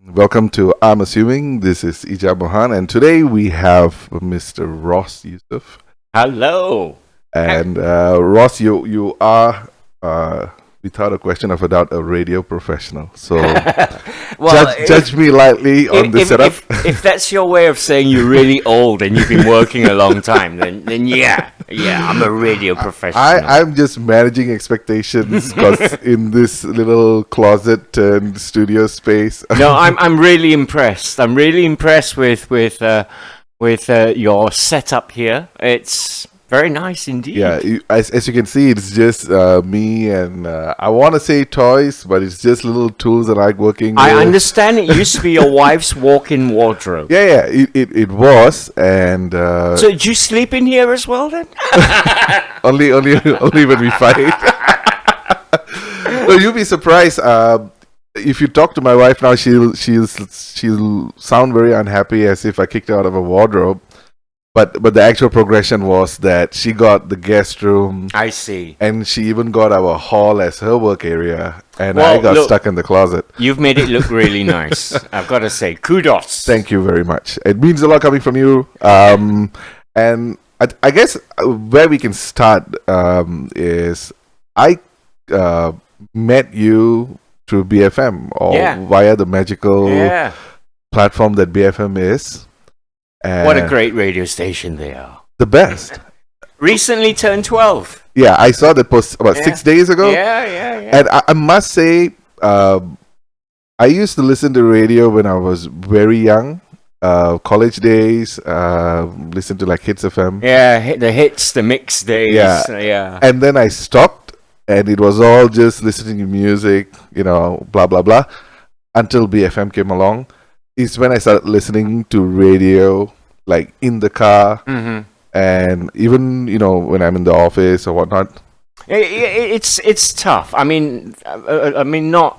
Welcome to ImAssuming. This is Ija Mohan, and today we have Mr. Ross Yusof. Hello. And Ross, you are, without a question of a doubt, a radio professional. So Well, judge me lightly on the setup. if that's your way of saying you're really old and you've been working a long time, then yeah, I'm a radio professional. I'm just managing expectations because in this little closet and studio space. No, I'm really impressed. I'm really impressed with your setup here. It's very nice indeed. Yeah, as you can see, it's just me and I want to say toys, but it's just little tools that I like working with. I understand it used to be your wife's walk-in wardrobe. Yeah, it was, and So did you sleep in here as well then? only when we fight. No, you'll be surprised. If you talk to my wife now, she'll sound very unhappy, as if I kicked her out of a wardrobe. But the actual progression was that she got the guest room. I see. And she even got our hall as her work area, and Well, I got look, stuck in the closet. You've made it look really nice. I've got to say, kudos. Thank you very much. It means a lot coming from you. And I guess where we can start is I met you through BFM or via the magical platform that BFM is. And What a great radio station they are. the best. Recently turned 12. Yeah, I saw the post about 6 days ago. Yeah. And I must say, I used to listen to radio when I was very young. College days, listen to like Hits FM. Yeah, the hits, the mix days. Yeah. And then I stopped, and it was all just listening to music, blah, blah, blah, until BFM came along. Is when I started listening to radio, like in the car, and even, when I'm in the office or whatnot. It's tough. I mean,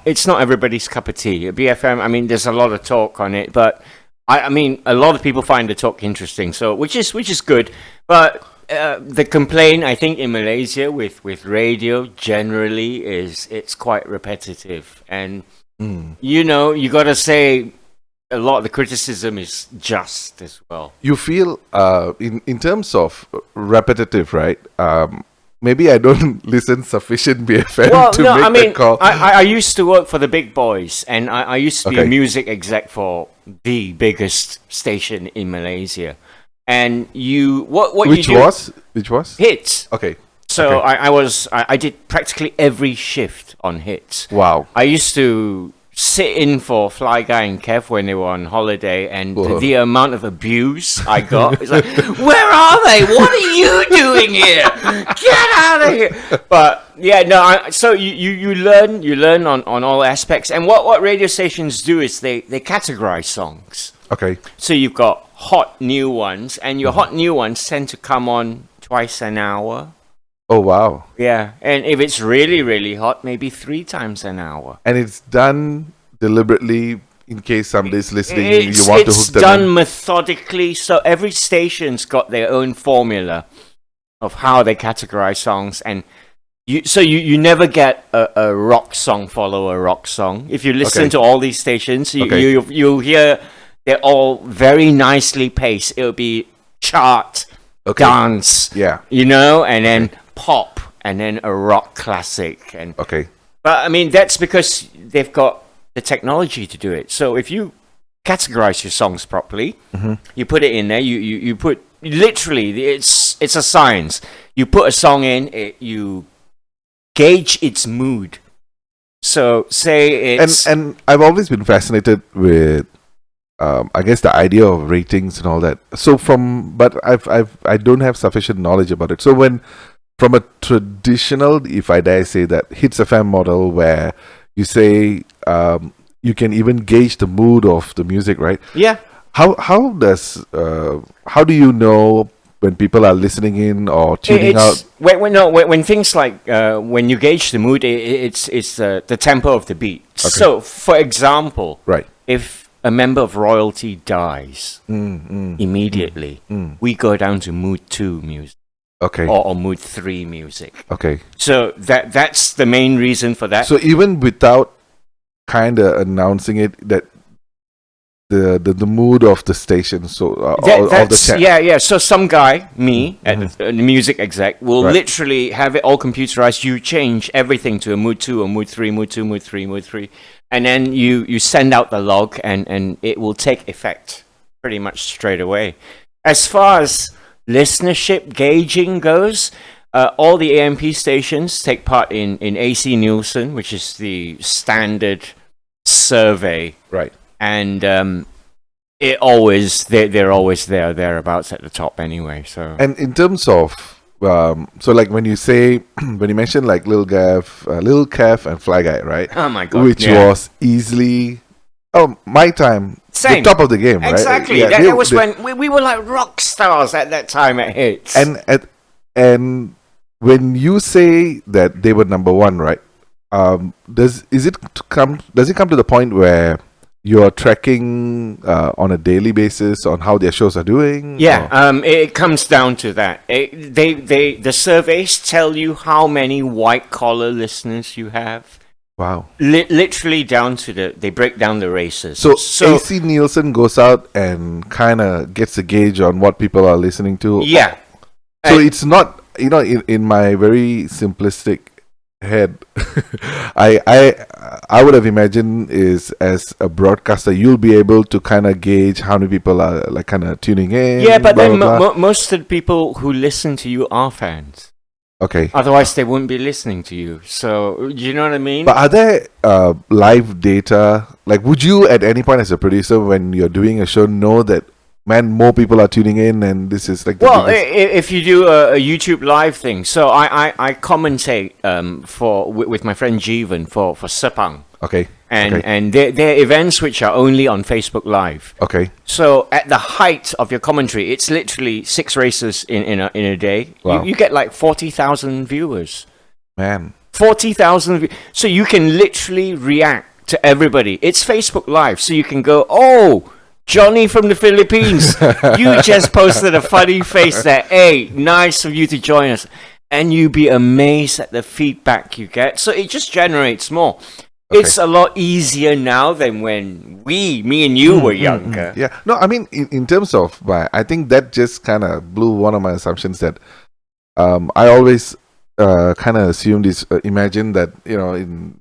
it's not everybody's cup of tea. BFM, I mean, there's a lot of talk on it, but I mean, a lot of people find the talk interesting, so which is good. But the complaint, I think, in Malaysia with radio generally is it's quite repetitive, and you got to say a lot of the criticism is just as well. You feel in terms of repetitive, right? Maybe I don't listen sufficient BFM to make the call. I used to work for the big boys, and I used to be a music exec for the biggest station in Malaysia. And which was Hits? Okay. So I did practically every shift on Hits. Wow. I used to sit in for Fly Guy and Kev when they were on holiday, and the amount of abuse I got, it's like, where are they? What are you doing here? Get out of here! But yeah, no. So you learn on all aspects, and what radio stations do is they categorize songs. Okay. So you've got hot new ones, and your hot new ones tend to come on twice an hour. Oh, wow. Yeah, and if it's really, really hot, maybe 3 times an hour. And it's done deliberately in case somebody's listening, you want to hook them It's done methodically, so every station's got their own formula of how they categorize songs, and you never get a rock song follow a rock song. If you listen to all these stations, you'll hear they're all very nicely paced. It'll be chart, dance, and then pop, and then a rock classic, but I mean that's because they've got the technology to do it. So if you categorize your songs properly, you put it in there. You put literally, it's a science. You put a song in, you gauge its mood. So say it's and I've always been fascinated with I guess the idea of ratings and all that. So but I don't have sufficient knowledge about it. So from a traditional, if I dare say that, Hits FM model where you say you can even gauge the mood of the music, right? Yeah. How do you know when people are listening in or tuning out? When things like when you gauge the mood, it's the tempo of the beat. Okay. So for example, if a member of royalty dies immediately, we go down to mood 2 music. Okay. Or mood 3 music. Okay. So that's the main reason for that. So even without kind of announcing it, that the mood of the station. So of the chat. Yeah. So some guy, me, the music exec, will literally have it all computerized. You change everything to a mood 2, a mood 3, mood 2, mood 3, mood 3, and then you send out the log, and it will take effect pretty much straight away. As far as listenership gauging goes, all the AMP stations take part in AC Nielsen, which is the standard survey, Right. and they're always thereabouts at the top anyway. So And in terms of so like when you say when you mention like Lil Kev and Fly Guy, right? oh my god, Which was easily my time, Same. the top of the game, right? Exactly. Yeah, that was when we were like rock stars at that time at Hits. And when you say that they were number one, right? Does it come to the point where you're tracking on a daily basis on how their shows are doing? Yeah, it comes down to that. The surveys tell you how many white collar listeners you have. Wow. Literally down to they break down the races. So AC Nielsen goes out and kind of gets a gauge on what people are listening to. Yeah. So it's not, in my very simplistic head, I would have imagined is as a broadcaster you'll be able to kind of gauge how many people are like kind of tuning in. Yeah, but blah, then blah, blah. most of the people who listen to you are fans. Okay. Otherwise, they wouldn't be listening to you. So, you know what I mean? But are there live data? Like, would you at any point as a producer, when you're doing a show, know that, man, more people are tuning in and this is like the biggest... if you do a YouTube live thing, so I commentate with my friend Jeevan for Sepang. Okay. And they're events which are only on Facebook Live. Okay. So at the height of your commentary, it's literally 6 races in a day. Wow. You get like 40,000 viewers. Man. 40,000. So you can literally react to everybody. It's Facebook Live, so you can go, oh, Johnny from the Philippines, you just posted a funny face there. Hey, nice of you to join us. And you'd be amazed at the feedback you get. So it just generates more. Okay. It's a lot easier now than when me and you were younger. Yeah. No, I mean, in terms of, I think that just kind of blew one of my assumptions that I always kind of assumed is, imagine that, in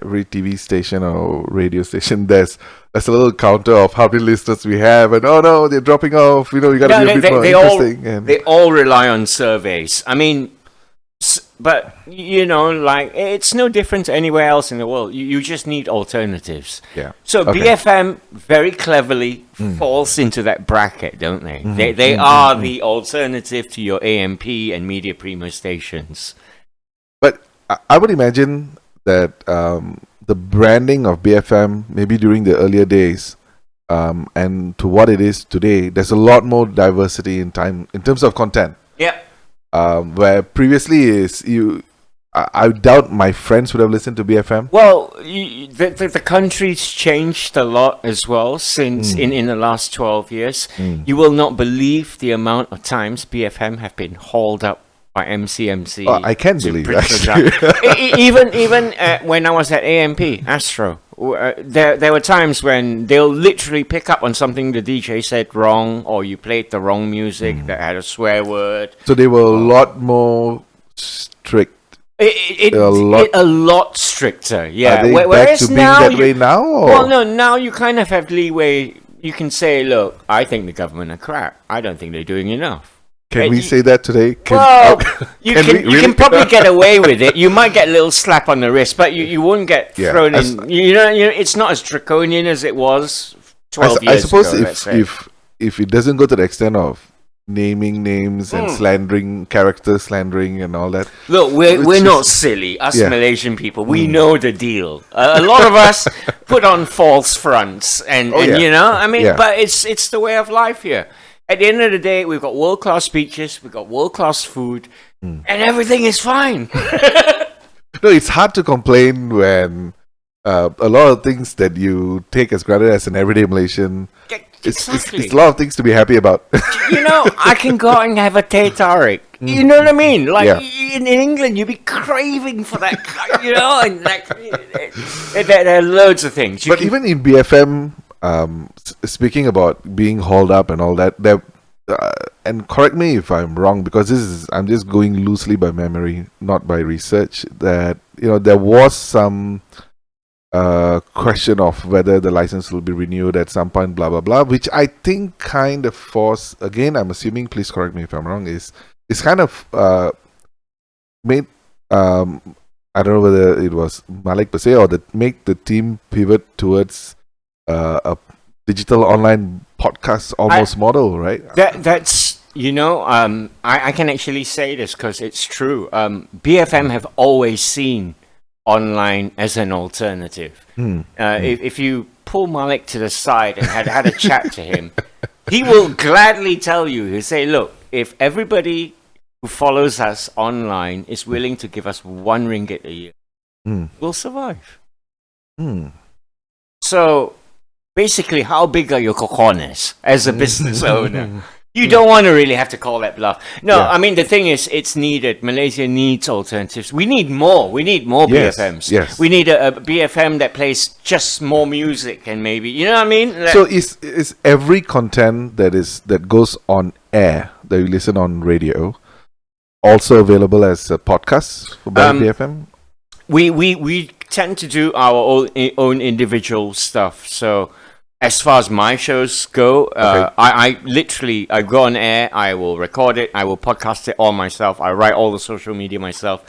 every TV station or radio station, there's a little counter of how many listeners we have, and oh no, they're dropping off. We got to be a bit more interesting. They all rely on surveys. I mean, but like it's no different to anywhere else in the world. You just need alternatives. Yeah. So BFM very cleverly falls into that bracket, don't they? They are the alternative to your AMP and Media Primo stations. But I would imagine that the branding of BFM, maybe during the earlier days, and to what it is today, there's a lot more diversity in terms of content. Yeah. Where previously I doubt my friends would have listened to BFM. Well, the country's changed a lot as well since in the last 12 years. You will not believe the amount of times BFM have been hauled up by MCMC. Oh, I can't believe that. even when I was at AMP, Astro, there were times when they'll literally pick up on something the DJ said wrong, or you played the wrong music that had a swear word. So they were a lot more strict. A lot stricter, yeah. Are they back to being that way now? Or? Well, no, now you kind of have leeway. You can say, look, I think the government are crap. I don't think they're doing enough. Can we say that today? You can probably get away with it. You might get a little slap on the wrist, but you won't get thrown in. It's not as draconian as it was 12 years ago. I suppose if it doesn't go to the extent of naming names and slandering, character slandering and all that. Look, we're not silly, us Malaysian people. We know the deal. A lot of us put on false fronts, but it's the way of life here. At the end of the day, we've got world-class beaches, we've got world-class food, and everything is fine. No, it's hard to complain when a lot of things that you take as granted as an everyday Malaysian, it's a lot of things to be happy about. I can go out and have a teh tarik. You know what I mean? Like, in England, you'd be craving for that, and there are loads of things. But even in BFM, speaking about being hauled up and all that, there, and correct me if I'm wrong, because I'm just going loosely by memory, not by research. That there was some question of whether the license will be renewed at some point, blah blah blah, which I think kind of forced. Again, I'm assuming. Please correct me if I'm wrong. Is kind of made. I don't know whether it was Malik per se or that make the team pivot towards a digital online podcast almost model, right? That's I can actually say this because it's true. BFM have always seen online as an alternative. If you pull Malik to the side and had a chat to him, he will gladly tell you. He'll say, "Look, if everybody who follows us online is willing to give us RM1 a year, we'll survive." So basically, how big are your cojones as a business owner? You don't want to really have to call that bluff. No, I mean, the thing is, it's needed. Malaysia needs alternatives. We need more. We need more BFMs. Yes. We need a BFM that plays just more music and maybe, you know what I mean? So is every content that goes on air that you listen on radio also available as a podcast by BFM? We tend to do our own individual stuff. So as far as my shows go, I literally go on air, I will record it, I will podcast it all myself, I write all the social media myself.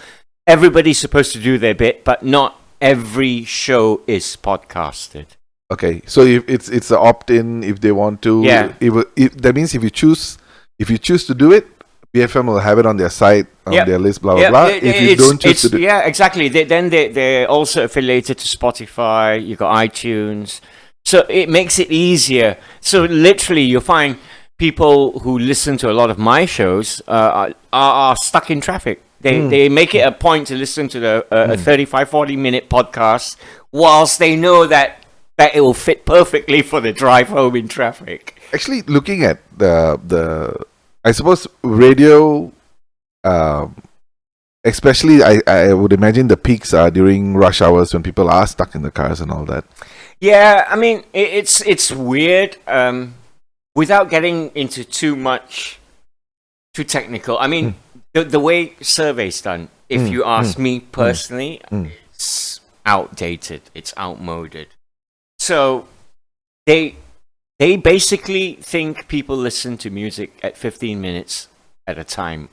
Everybody's supposed to do their bit, but not every show is podcasted. Okay, so if it's an opt-in if they want to. That means if you choose to do it, BFM will have it on their site, on their list, blah blah blah. If you don't choose to do it, exactly. They're also affiliated to Spotify. You got iTunes. So it makes it easier. So literally, you'll find people who listen to a lot of my shows are stuck in traffic. They make it a point to listen to the 35-40-minute podcast, whilst they know that it will fit perfectly for the drive home in traffic. Actually, looking at the I suppose radio, especially I would imagine the peaks are during rush hours when people are stuck in the cars and all that. Yeah, I mean, it's weird. Without getting into too technical, I mean, the way surveys done, if you ask me personally, it's outdated, it's outmoded. So they basically think people listen to music at 15 minutes at a time.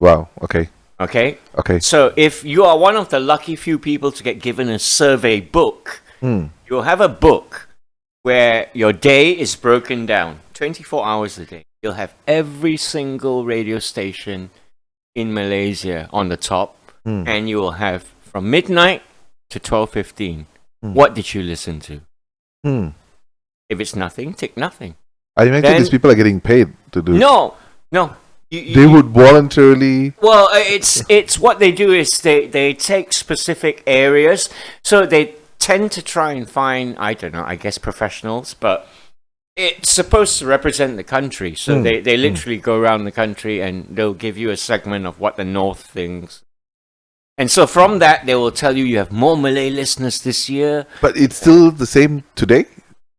Wow, okay. Okay? So if you are one of the lucky few people to get given a survey book, you'll have a book where your day is broken down 24 hours a day. You'll have every single radio station in Malaysia on the top, and you will have from midnight to 12:15. What did you listen to? If it's nothing, tick nothing. I imagine these people are getting paid to do. No. They would voluntarily. Well, it's what they do is they take specific areas, so they tend to try and find, I don't know, I guess professionals, but it's supposed to represent the country. So they literally go around the country and they'll give you a segment of what the North thinks. And so from that, they will tell you have more Malay listeners this year. But it's still the same today?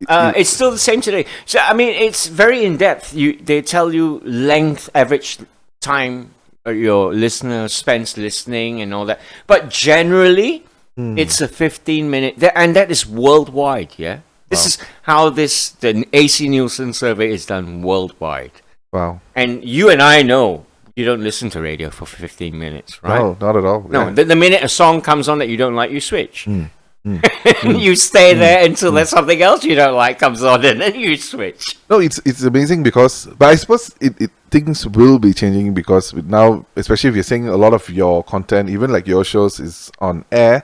It's still the same today. So, I mean, it's very in-depth. They tell you length, average time your listener spends listening and all that. But generally, it's a 15-minute, and that is worldwide, yeah? This is how the AC Nielsen survey is done worldwide. Wow. And you and I know you don't listen to radio for 15 minutes, right? No, not at all. No, the minute a song comes on that you don't like, you switch. You stay there until there's something else you don't like comes on, and then you switch. No, it's amazing because, but I suppose things will be changing because now, especially if you're saying a lot of your content, even like your shows, is on air,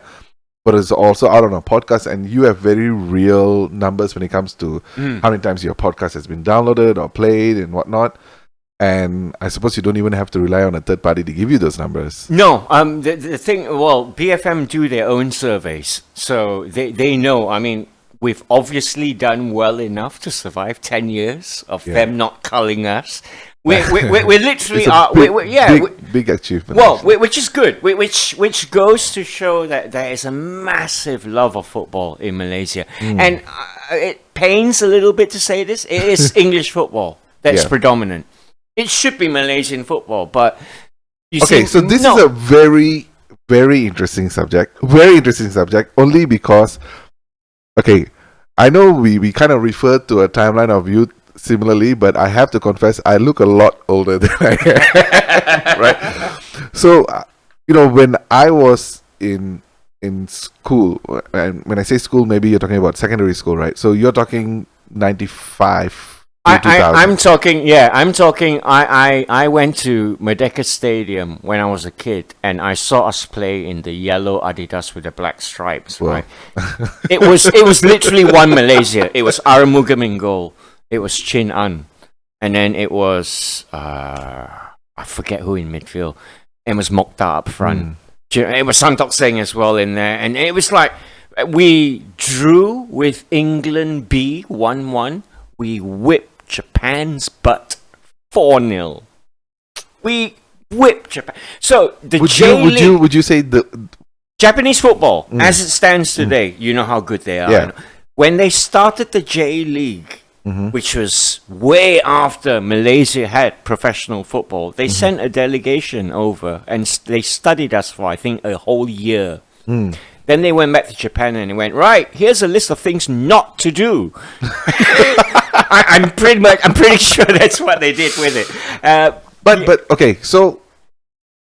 but it's also out on a podcast, and you have very real numbers when it comes to how many times your podcast has been downloaded or played and whatnot. And I suppose you don't even have to rely on a third party to give you those numbers. No, the thing, well, BFM do their own surveys, so they know. I mean, we've obviously done well enough to survive 10 years of them not culling us. We literally It's a are. big achievement. Well, actually. which is good, which goes to show that there is a massive love of football in Malaysia, and it pains a little bit to say this. It is English football that's Yeah. predominant. It should be Malaysian football, but you Okay, see, so this no. is a very, very interesting subject. Very interesting subject, only because, okay, I know we kind of refer to a timeline of youth similarly, but I have to confess, I look a lot older than I am, right? So, when I was in school, and when I say school, maybe you're talking about secondary school, right? So you're talking 95 to 2000. I'm talking. I went to Merdeka Stadium when I was a kid, and I saw us play in the yellow Adidas with the black stripes. Wow. Right, it was literally one Malaysia. It was Aramugam in goal. It was Chin An, and then it was I forget who in midfield. It was Mokhtar up front. It was Santok Singh as well in there, and it was like we drew with England B 1-1. We whipped Japan's butt 4-0. We whipped Japan. So the J-League, would you say the Japanese football, as it stands today, you know how good they are. Yeah. When they started the J-League, which was way after Malaysia had professional football, they sent a delegation over and they studied us for, I think, a whole year. Then they went back to Japan and they went, right, here's a list of things not to do. I'm pretty sure that's what they did with it. But okay, so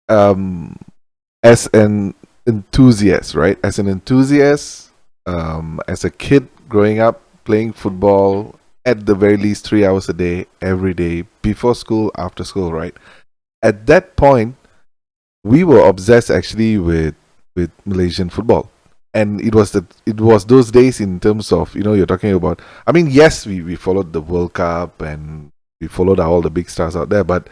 as an enthusiast, right? As an enthusiast, as a kid growing up playing football at the very least 3 hours a day, every day, before school, after school, right? At that point, we were obsessed actually with Malaysian football. And it was those days in terms of, you're talking about, I mean, yes, we followed the World Cup and we followed all the big stars out there, but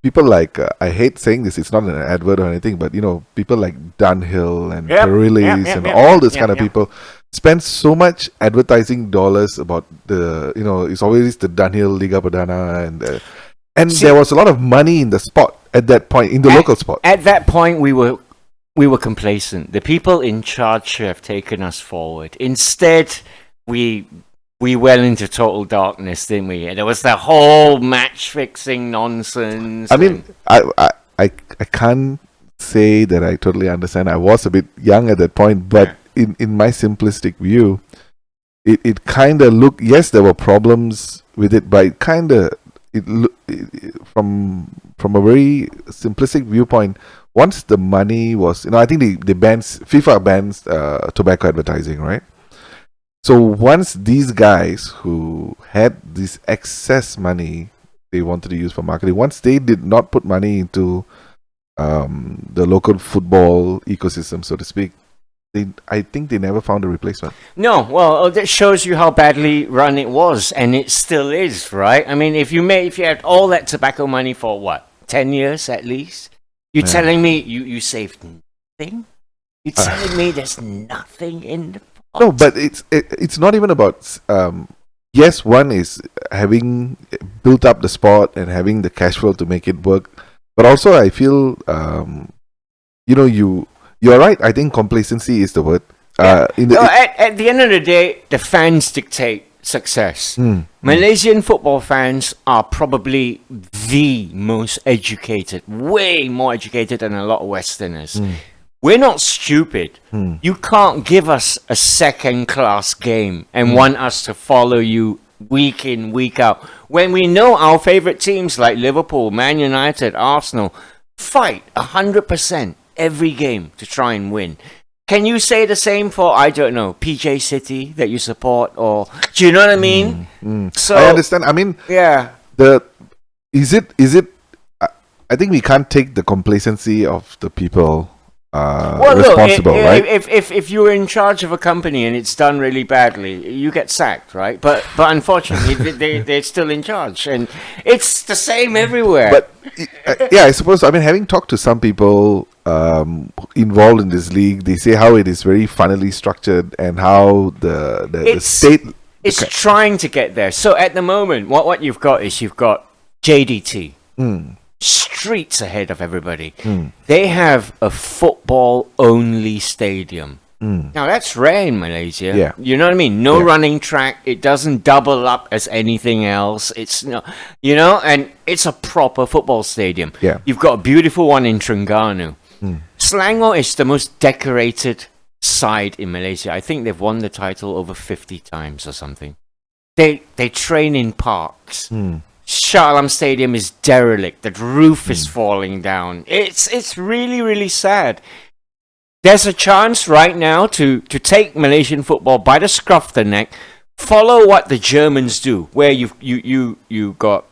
people like, I hate saying this, it's not an advert or anything, but people like Dunhill and Perilis and all this kind of people spend so much advertising dollars about the, it's always the Dunhill Liga Perdana and See, there was a lot of money in the sport at that point, in the local sport. At that point, we were complacent. The people in charge should have taken us forward. Instead, we went into total darkness, didn't we? There was the whole match fixing nonsense. I mean, I can't say that I totally understand. I was a bit young at that point, but in my simplistic view, it kind of looked. Yes, there were problems with it, but it kind of from a very simplistic viewpoint. Once the money was, I think FIFA bans tobacco advertising, right? So once these guys who had this excess money they wanted to use for marketing, once they did not put money into the local football ecosystem, so to speak, I think they never found a replacement. No, well, that shows you how badly run it was, and it still is, right? I mean, if you had all that tobacco money for what, 10 years at least? You're telling me you saved nothing? You're telling me there's nothing in the pot? No, but it's not even about. Yes, one is having built up the sport and having the cash flow to make it work, but also I feel, you're right. I think complacency is the word. At the end of the day, the fans dictate success. Malaysian football fans are probably the most educated, way more educated than a lot of Westerners. We're not stupid. You can't give us a second-class game and want us to follow you week in, week out. When we know our favorite teams like Liverpool, Man United, Arsenal fight 100% every game to try and win. Can you say the same for, I don't know, PJ City that you support, or do you know what I mean? So I understand. I mean, yeah. Is it? I think we can't take the complacency of the people responsible, right? If you're in charge of a company and it's done really badly, you get sacked, right? But unfortunately, they're still in charge, and it's the same everywhere. But I suppose. I mean, having talked to some people involved in this league, they say how it is very funnily structured and how the state is trying to get there. So at the moment, what you've got is JDT. Mm. Streets ahead of everybody. They have a football-only stadium. Now, that's rare in Malaysia. Yeah. You know what I mean? No Yeah. running track. It doesn't double up as anything else. It's no, and it's a proper football stadium. Yeah. You've got a beautiful one in Terengganu. Selangor is the most decorated side in Malaysia. I think they've won the title over 50 times or something. They train in parks. Shah Alam Stadium is derelict. The roof is falling down. It's really, really sad. There's a chance right now to take Malaysian football by the scruff of the neck, follow what the Germans do, where you got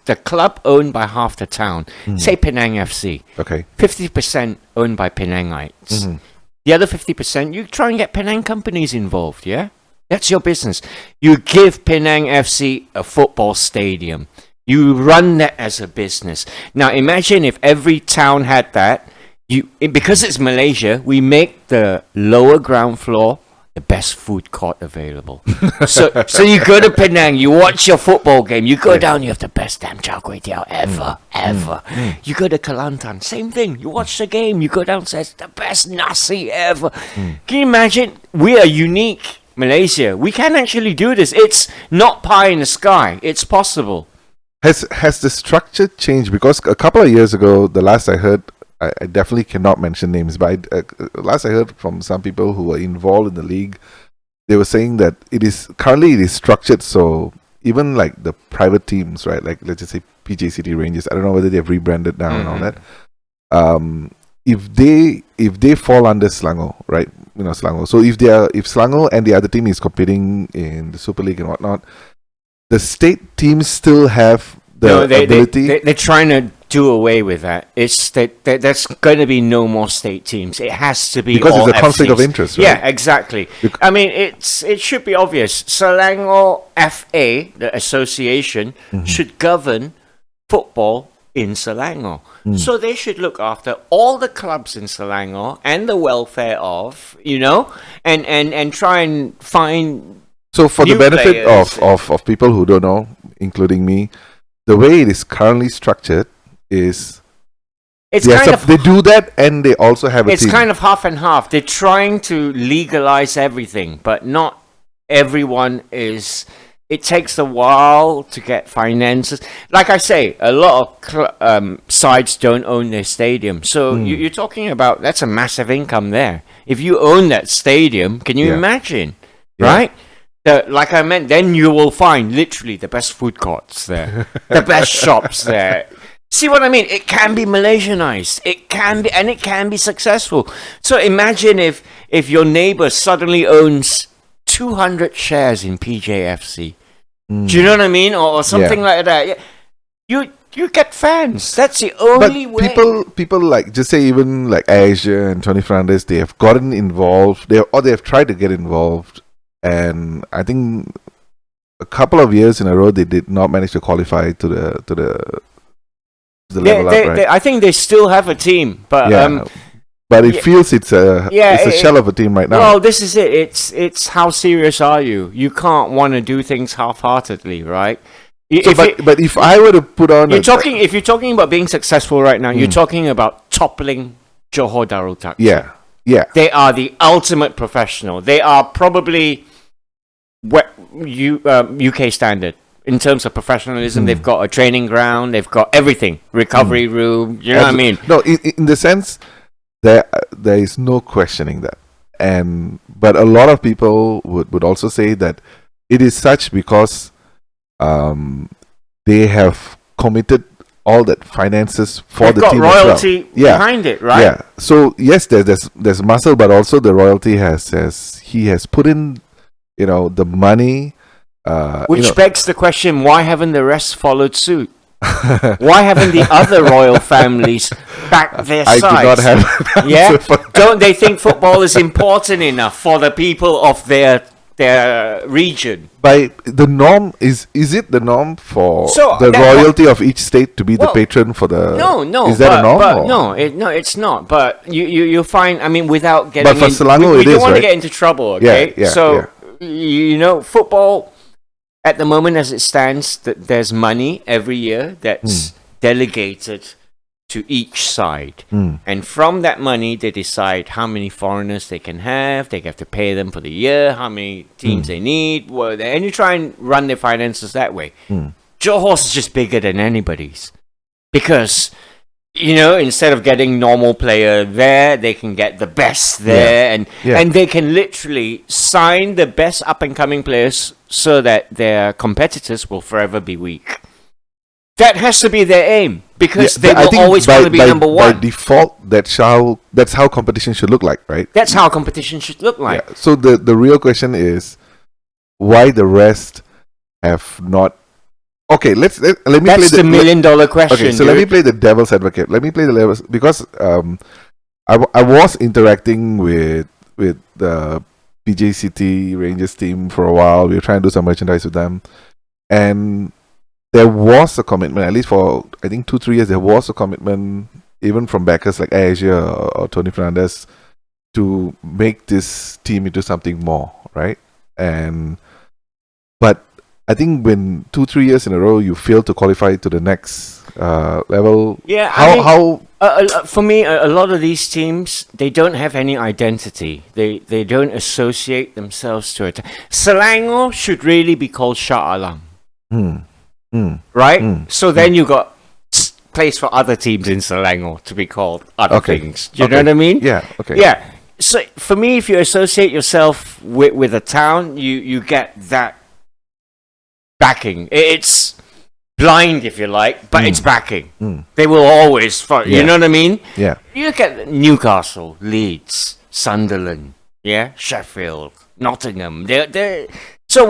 the club owned by half the town, say Penang FC. Okay. 50% owned by Penangites. The other 50%, you try and get Penang companies involved, yeah? That's your business. You give Penang FC a football stadium. You run that as a business. Now imagine if every town had that. Because it's Malaysia, we make the lower ground floor the best food court available. so you go to Penang, you watch your football game, you go down, you have the best damn char kway teow ever. You go to Kelantan, same thing. You watch the game, you go downstairs, the best nasi ever. Can you imagine? We are unique, Malaysia. We can actually do this. It's not pie in the sky. It's possible. Has the structure changed? Because a couple of years ago, the last I heard, I definitely cannot mention names, but last I heard from some people who were involved in the league, they were saying that it is structured so even like the private teams, right? Like let's just say PJ City Rangers. I don't know whether they've rebranded now and all that. If they fall under Selangor, right? Selangor. So if Selangor and the other team is competing in the Super League and whatnot, the state teams still have the ability. They're trying to do away with that. It's that there's going to be no more state teams. It has to be because all it's a conflict FCs. of interest, right? Yeah, exactly. I mean, it should be obvious. Selangor FA, the association, should govern football in Selangor. So they should look after all the clubs in Selangor and the welfare of, and try and find. So for the new benefit players. of people who don't know, including me, the way it is currently structured is It's they kind of they do that and they also have a It's team. kind of half and half. They're trying to legalize everything, but not everyone is. It takes a while to get finances. Like I say, a lot of sides don't own their stadium. So you're talking about, that's a massive income there. If you own that stadium, can you imagine? Yeah. Right? Like I meant, then you will find literally the best food courts there, the best shops there. See what I mean? It can be Malaysianized. It can be, and it can be successful. So imagine if your neighbor suddenly owns 200 shares in PJFC. Do you know what I mean? Or something like that. Yeah. You get fans. That's the only way. People like, just say even like Asia and Tony Fernandez, they have gotten involved. They have tried to get involved, and I think a couple of years in a row they did not manage to qualify to the level up, right? I think they still have a team, but but it feels it's a shell of a team right now. Well, this is it. It's how serious are you? You can't want to do things half-heartedly, right? But if I were to put on, if you're talking about being successful right now, you're talking about toppling Johor Darul Takzim. Yeah. They are the ultimate professional. They are probably UK standard in terms of professionalism. They've got a training ground. They've got everything. Recovery room. You know what I mean? No, in the sense there is no questioning that. But a lot of people would also say that it is such because they have committed all that finances for the team. They've got royalty behind it, right? Yeah. So yes, there's muscle, but also the royalty has put in, the money. Which begs the question: why haven't the rest followed suit? Why haven't the other royal families backed their sides? I do not have an answer for that. Don't they think football is important enough for the people of their region? By the norm, is it the norm for the royalty of each state to be the patron for the? No. Is that a norm? No, it's not. But you'll find. I mean, without getting. But for Selangor, we it is, don't want right? to get into trouble, okay? Yeah. So football. At the moment, as it stands, that there's money every year that's delegated to each side, and from that money, they decide how many foreigners they can have. They have to pay them for the year, how many teams they need, and you try and run their finances that way. Johor's is just bigger than anybody's because, instead of getting normal player there, they can get the best there, and they can literally sign the best up and coming players so that their competitors will forever be weak. That has to be their aim because they will always want to be number one. By default, that's how competition should look like, right? That's how competition should look like. Yeah. So the real question is why the rest have not. Okay, let me play That's the $1,000,000 question. Okay, so let me play the devil's advocate. Let me play the levels because I was interacting with the PJCT Rangers team for a while. We were trying to do some merchandise with them, and there was a commitment, at least for I think 2-3 years. There was a commitment, even from backers like Asia or Tony Fernandez, to make this team into something more, right? But I think when 2-3 years in a row you fail to qualify to the next level, for me, a lot of these teams, they don't have any identity. They don't associate themselves to it. Selangor should really be called Shah Alam. Right? So then you got place for other teams in Selangor to be called other things. Do you know what I mean? Yeah. Okay. Yeah. So for me, if you associate yourself with a town, you get that backing. It's blind, if you like, but it's backing. They will always follow. You know what I mean? Yeah. You look at Newcastle, Leeds, Sunderland, Sheffield, Nottingham. So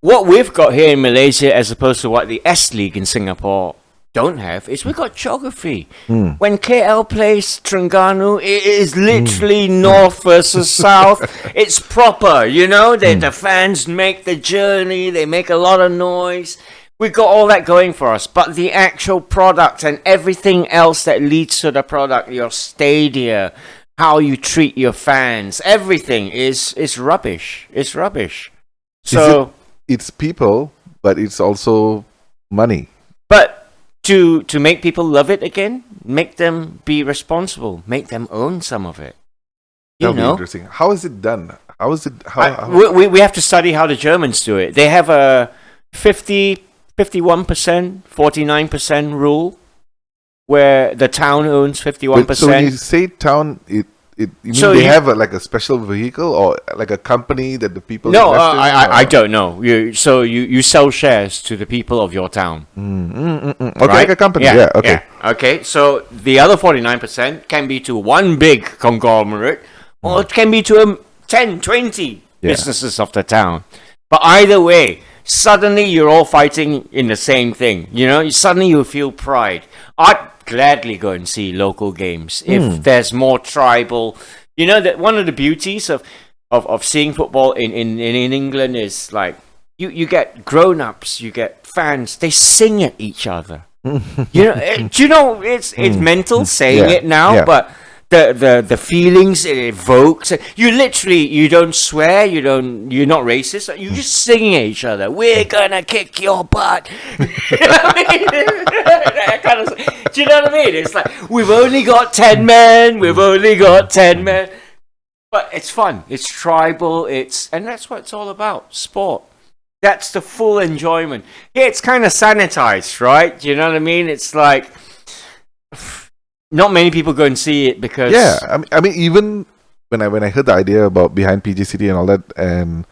what we've got here in Malaysia, as opposed to what the S League in Singapore don't have, is we've got geography. When KL plays Terengganu, it is literally north versus south. It's proper, the fans make the journey, they make a lot of noise. We've got all that going for us, but the actual product and everything else that leads to the product, your stadia, how you treat your fans, everything is rubbish. It's rubbish. So it's people, but it's also money. But to make people love it again, make them be responsible, make them own some of it. That'll be interesting. How is it done? How is it? We have to study how the Germans do it. They have a 51%, 49% rule, where the town owns 51%. So when you say town, you mean they have a special vehicle or like a company that the people? No, I don't know. You sell shares to the people of your town. Okay, right? Like a company. Yeah. Okay. Yeah. Okay. So the other 49% can be to one big conglomerate, or it can be to 10, 20 businesses of the town. But either way, suddenly you're all fighting in the same thing. Suddenly you feel pride. I'd gladly go and see local games if there's more tribal. That one of the beauties of seeing football in England is like you get grown-ups, you get fans, they sing at each other. Do you know it's mental saying it now, but the feelings it evokes. You don't swear, you're not racist. You just sing at each other. We're gonna kick your butt. You know what I mean? Do you know what I mean? It's like we've only got 10 men. But it's fun. It's tribal. And that's what it's all about. Sport. That's the full enjoyment. Yeah, it's kind of sanitized, right? Do you know what I mean? It's like not many people go and see it because I mean even when I heard the idea about behind PJCT and all that, and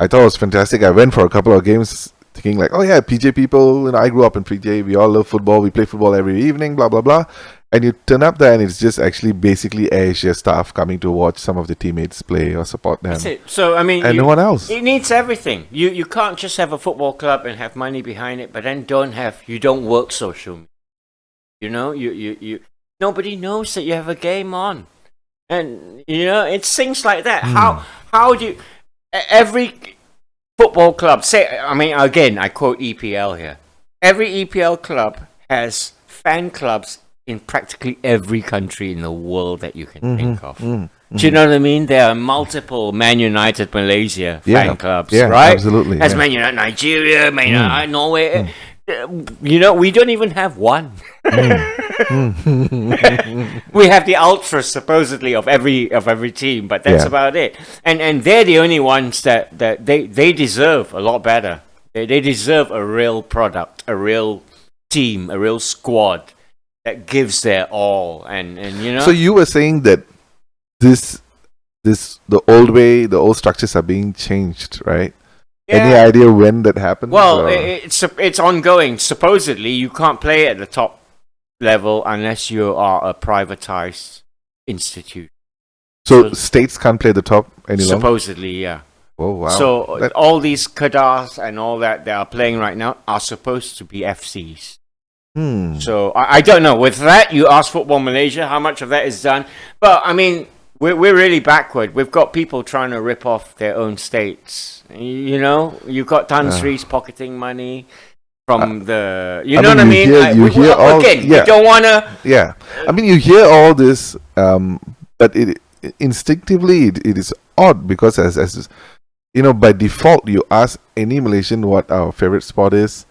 I thought it was fantastic. I went for a couple of games thinking like, oh yeah, PJ people, I grew up in PJ, we all love football, we play football every evening, blah blah blah. And you turn up there and it's just actually basically Asia staff coming to watch some of the teammates play or support them. That's it. So I mean, and no one else. It needs everything. You can't just have a football club and have money behind it, but then you don't work social media. You nobody knows that you have a game on, and it's things like that. How do you every football club say? I mean, again, I quote EPL here. Every EPL club has fan clubs in practically every country in the world that you can think of. Do you know what I mean? There are multiple Man United Malaysia Yeah. fan clubs, Yeah, right? absolutely, There's yeah. Man United Nigeria, Man United Norway. We don't even have one. We have the ultras supposedly of every team, but that's Yeah. about it. And they're the only ones that they deserve a lot better. They deserve a real product, a real team, a real squad that gives their all. And you know. So you were saying that this the old way, the old structures are being changed, right? Any Yeah. idea when that happens? Well, or- it's ongoing. Supposedly, you can't play at the top level unless you are a privatized institute. so states can't play the top any longer. Supposedly, yeah. Oh wow! So That- all these Kadars and all that they are playing right now are supposed to be FCs. So I don't know. With that, you ask Football Malaysia how much of that is done. But I mean, we're really backward. We've got people trying to rip off their own states. You know, you've got Tan Sri's pocketing money from the. You I know mean, what I you mean? hear- you hear all- again, yeah. we don't want to. Yeah, I mean, you hear all this, but it instinctively it is odd because as you know, by default, you ask any Malaysian what our favorite sport is.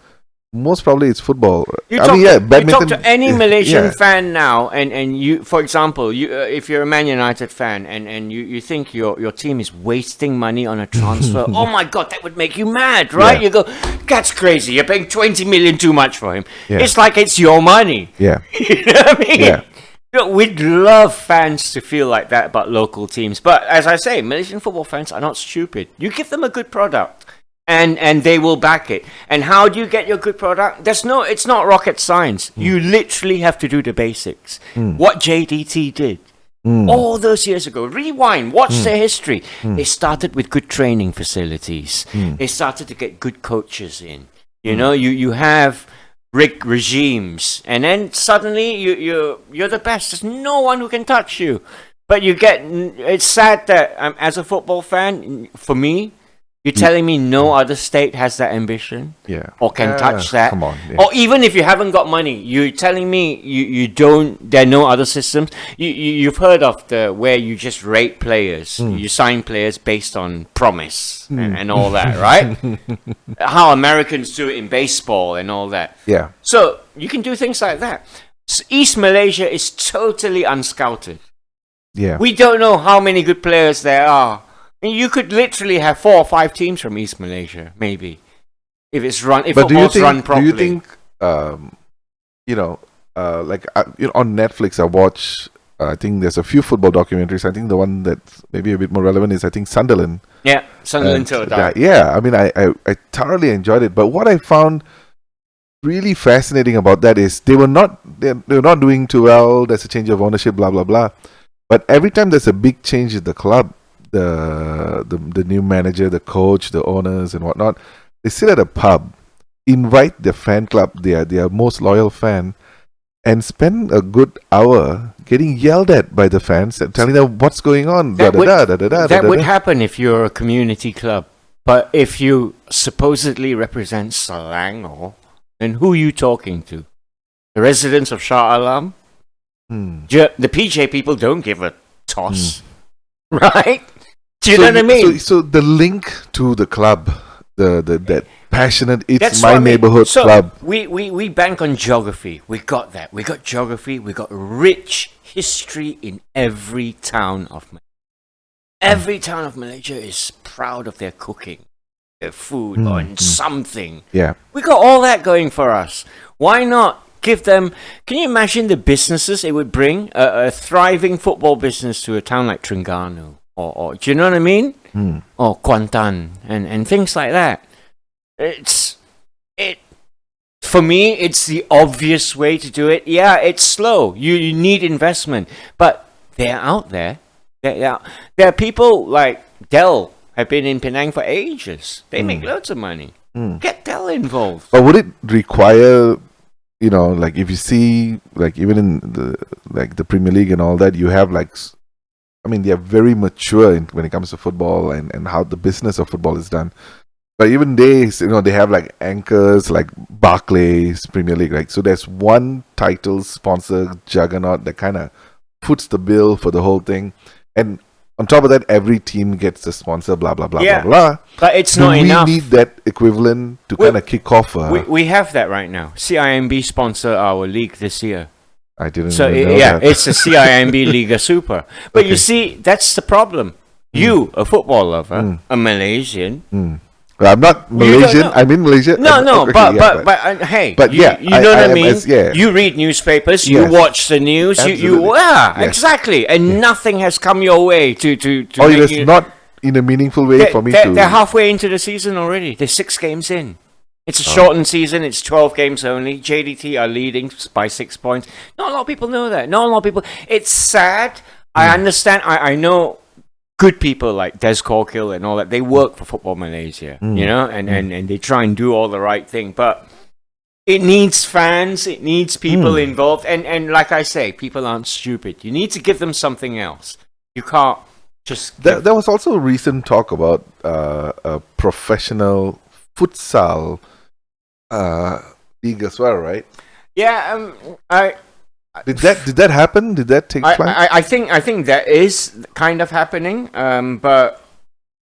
Most probably it's football. You I talk, mean, yeah, you badminton. talk to any Malaysian yeah. fan now, and you, for example, you if you're a Man United fan, and you think your team is wasting money on a transfer, oh my God, that would make you mad, right? Yeah. You go, that's crazy. You're paying 20 million too much for him. Yeah. It's like it's your money. Yeah, You know what I mean? Yeah. You know, we'd love fans to feel like that about local teams, but as I say, Malaysian football fans are not stupid. You give them a good product. And they will back it. And how do you get your good product? It's not rocket science. You literally have to do the basics. What JDT did all those years ago. Rewind, watch their history. They started with good training facilities. They started to get good coaches in. You know, you have rigged regimes, and then suddenly you're the best. There's no one who can touch you. But it's sad that as a football fan, for me, you're telling me no other state has that ambition? yeah. Or can touch that? Come on. Yeah. Or even if you haven't got money, you're telling me you don't, there are no other systems? You've heard of where you just rate players. You sign players based on promise and all that, right? How Americans do it in baseball and all that. Yeah. So you can do things like that. East Malaysia is totally unscouted. Yeah. We don't know how many good players there are. You could literally have 4 or 5 teams from East Malaysia, maybe, if it's run. If but football's run properly. do you think, you know, on Netflix, I watch. I think there's a few football documentaries. I think the one that's maybe a bit more relevant is I think Sunderland. Yeah, Sunderland till dark. Yeah, I mean, I thoroughly enjoyed it. But what I found really fascinating about that is they were not doing too well. There's a change of ownership, blah blah blah. But every time there's a big change in the club, the new manager, the coach, the owners, and whatnot, they sit at a pub, invite their fan club, their most loyal fan, and spend a good hour getting yelled at by the fans and telling them what's going on. That would happen if you're a community club. But if you supposedly represent Selangor, then who are you talking to? The residents of Shah Alam? The PJ people don't give a toss. Right? Do you know what I mean? So the link to the club, that passionate, it's That's my what I mean. neighborhood So club. we bank on geography. We got that. We got geography. We got rich history in every town of Malaysia. Every town of Malaysia is proud of their cooking, their food, or something. Yeah. We got all that going for us. Why not give them? Can you imagine the businesses it would bring? A thriving football business to a town like Terengganu, or do you know what I mean? Or Kuantan and things like that. For me, it's the obvious way to do it. Yeah, it's slow. You need investment, but they're out there. There are people like Dell have been in Penang for ages. They make loads of money. Get Dell involved. But would it require, like if you see, like even in the Premier League and all that, you have they are very mature when it comes to football and how the business of football is done. But even they have like anchors like Barclays, Premier League, right? So there's one title sponsor juggernaut that kind of foots the bill for the whole thing. And on top of that, every team gets the sponsor, blah blah blah Yeah. blah blah. But it's Do not we enough. need that equivalent to kind of kick off? We have that right now. CIMB sponsor our league this year. I didn't So even know that. it's the CIMB Liga Super. But you see, that's the problem. You, a football lover, a Malaysian. Well, I'm not You don't Malaysian. know. I'm in Malaysia. No, Okay, but yeah, hey, but you, yeah, you know what I am mean. yeah. You read newspapers, you Yes. watch the news, you Absolutely. yeah, Yes. exactly, and nothing has come your way to Oh, make it is you. not in a meaningful way for me to. They're halfway into the season already. They're 6 games in. It's a shortened season. It's 12 games only. JDT are leading by 6 points. Not a lot of people know that. Not a lot of people. It's sad. I understand. I know good people like Des Corkill and all that. They work for Football Malaysia, you know, and they try and do all the right thing. But it needs fans. It needs people involved. And like I say, people aren't stupid. You need to give them something else. You can't just... There was also recent talk about a professional futsal league as well, right? Yeah, Did that happen? Did that take place? I think that is kind of happening, but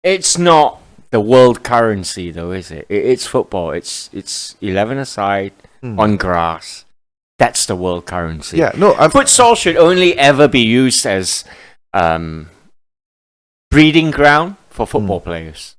it's not the world currency, though, is it? It's football. It's 11 aside on grass. That's the world currency. Yeah, no. Futsal should only ever be used as breeding ground for football players.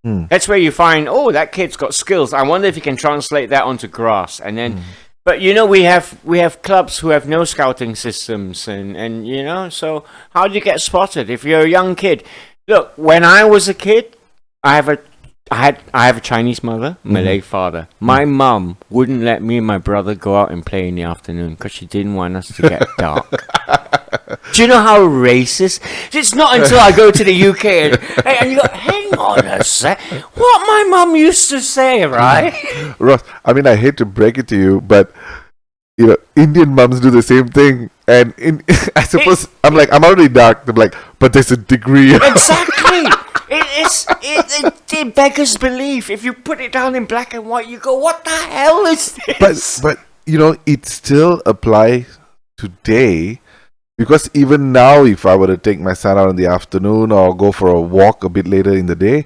That's where you find, oh, that kid's got skills. I wonder if you can translate that onto grass, and then. But you know, we have clubs who have no scouting systems, and you know, so how do you get spotted if you're a young kid? Look, when I was a kid, I have a Chinese mother, Malay father. My mum wouldn't let me and my brother go out and play in the afternoon because she didn't want us to get dark. Do you know how racist? It's not until I go to the UK and you go, hang on a sec, what my mum used to say, right? Ross, I mean, I hate to break it to you, but you know, Indian mums do the same thing, and I suppose I'm already dark. They're like, but there's a degree. Exactly. It beggars belief. If you put it down in black and white, you go, what the hell is this? But you know, it still applies today. Because even now, if I were to take my son out in the afternoon or go for a walk a bit later in the day,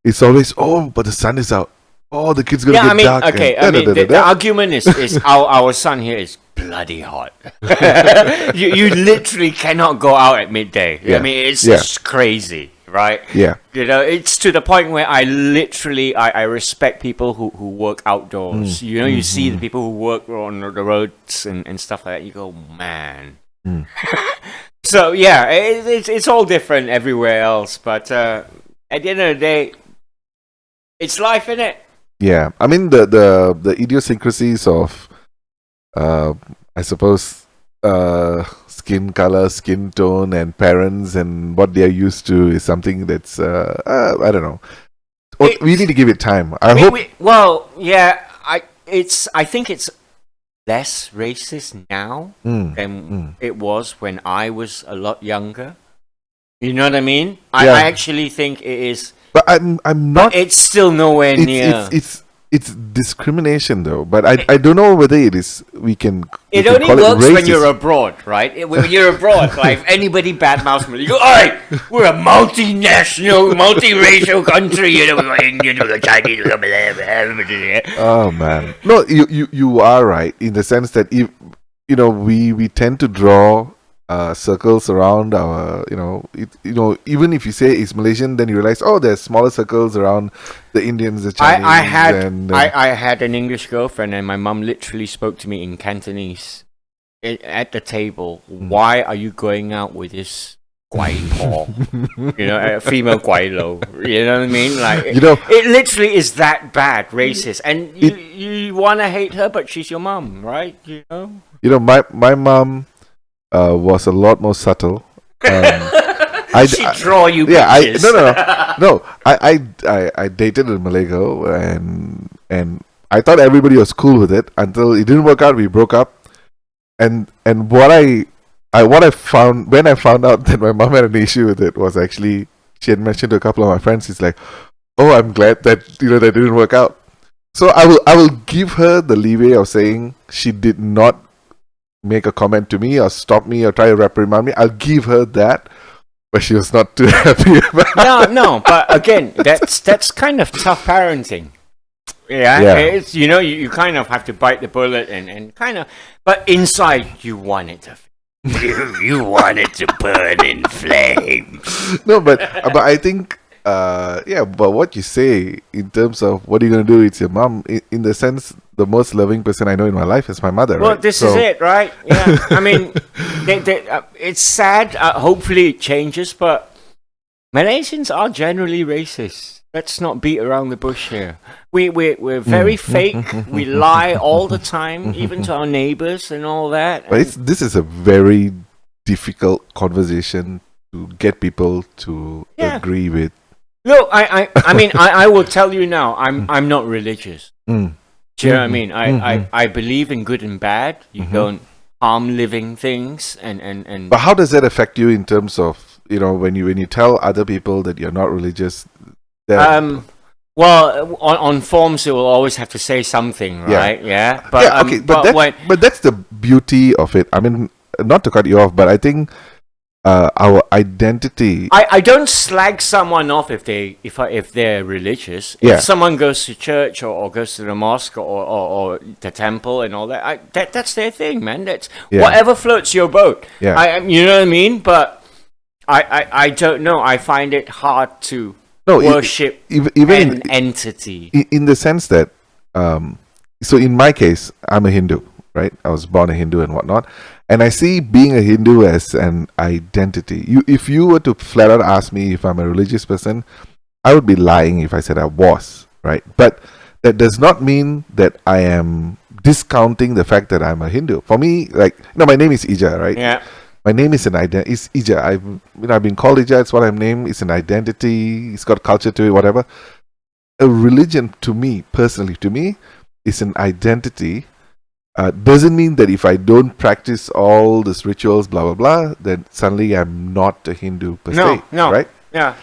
it's always, oh, but the sun is out. Oh, the kid's going to get dark. Okay, the argument is our son here is bloody hot. you literally cannot go out at midday. Yeah. I mean, it's just crazy, right? Yeah. You know, it's to the point where I respect people who work outdoors. You know, you see the people who work on the roads and stuff like that. You go, man. So yeah, it's all different everywhere else, but at the end of the day, it's life, isn't it? Yeah, I mean the idiosyncrasies of, I suppose, skin color, skin tone, and parents and what they are used to is something that's I don't know. We need to give it time. I think it's less racist now than it was when I was a lot younger. You know what I mean? I actually think it is. But I'm not. It's still nowhere near. It's discrimination though. But I don't know whether it is. It only works when you're abroad, right? When you're abroad, like if anybody badmouths me, you go, "Alright, we're a multinational, multiracial country. You know, we got Indian, we got Chinese, we got Malay." Oh man, no, you are right in the sense that if you know we tend to draw circles around our even if you say it's Malaysian, then you realize there's smaller circles around the Indians, the Chinese. I had an English girlfriend, and my mum literally spoke to me in Cantonese at the table. Why are you going out with this guai po? A female guai lo. You know what I mean? Like it literally is that bad, racist, and you want to hate her, but she's your mum, right? My mum was a lot more subtle. She draw you. Yeah, I dated a Malay girl, and I thought everybody was cool with it until it didn't work out. We broke up, and what I found when I found out that my mom had an issue with it was actually she had mentioned to a couple of my friends. She's like, "Oh, I'm glad that that didn't work out." So I will give her the leeway of saying she did not make a comment to me or stop me or try to reprimand me. I'll give her that. But she was not too happy about No, but again, that's kind of tough parenting. Yeah, Yeah. it's you kind of have to bite the bullet and kind of, but inside you want it to, you want it to burn in flames. No, but I think yeah, but what you say in terms of what are you gonna do, it's your mom. In the sense, the most loving person I know in my life is my mother. Well, right? this So- is it, right? Yeah, I mean, it's sad. Hopefully, it changes, but Malaysians are generally racist. Let's not beat around the bush here. We're very fake. We lie all the time, even to our neighbors and all that. But this is a very difficult conversation to get people to Yeah. agree with. Look, I mean, I will tell you now. I'm not religious. Mm. Do you know what I mean? I believe in good and bad. You don't harm living things, and But how does that affect you in terms of when you tell other people that you're not religious? That, well, on forms you will always have to say something, right? Yeah. But yeah, okay, but that's the beauty of it. I mean, not to cut you off, but I think our identity. I don't slag someone off if they're religious. Yeah. If someone goes to church or goes to the mosque or the temple and all that, that's their thing, man. That's whatever floats your boat. Yeah. You know what I mean? But I don't know. I find it hard to worship even an entity. in the sense that so in my case, I'm a Hindu, right? I was born a Hindu and whatnot, and I see being a Hindu as an identity. If you were to flat out ask me if I'm a religious person, I would be lying if I said I was, right? But that does not mean that I am discounting the fact that I'm a Hindu. For me, my name is Ija, right? Yeah. My name is an identity. It's Ija. I've been called Ija. It's what I'm named. It's an identity. It's got culture to it. Whatever. A religion, to me personally, is an identity. Doesn't mean that if I don't practice all these rituals, blah blah blah, then suddenly I'm not a Hindu per se. No. Right? Yeah.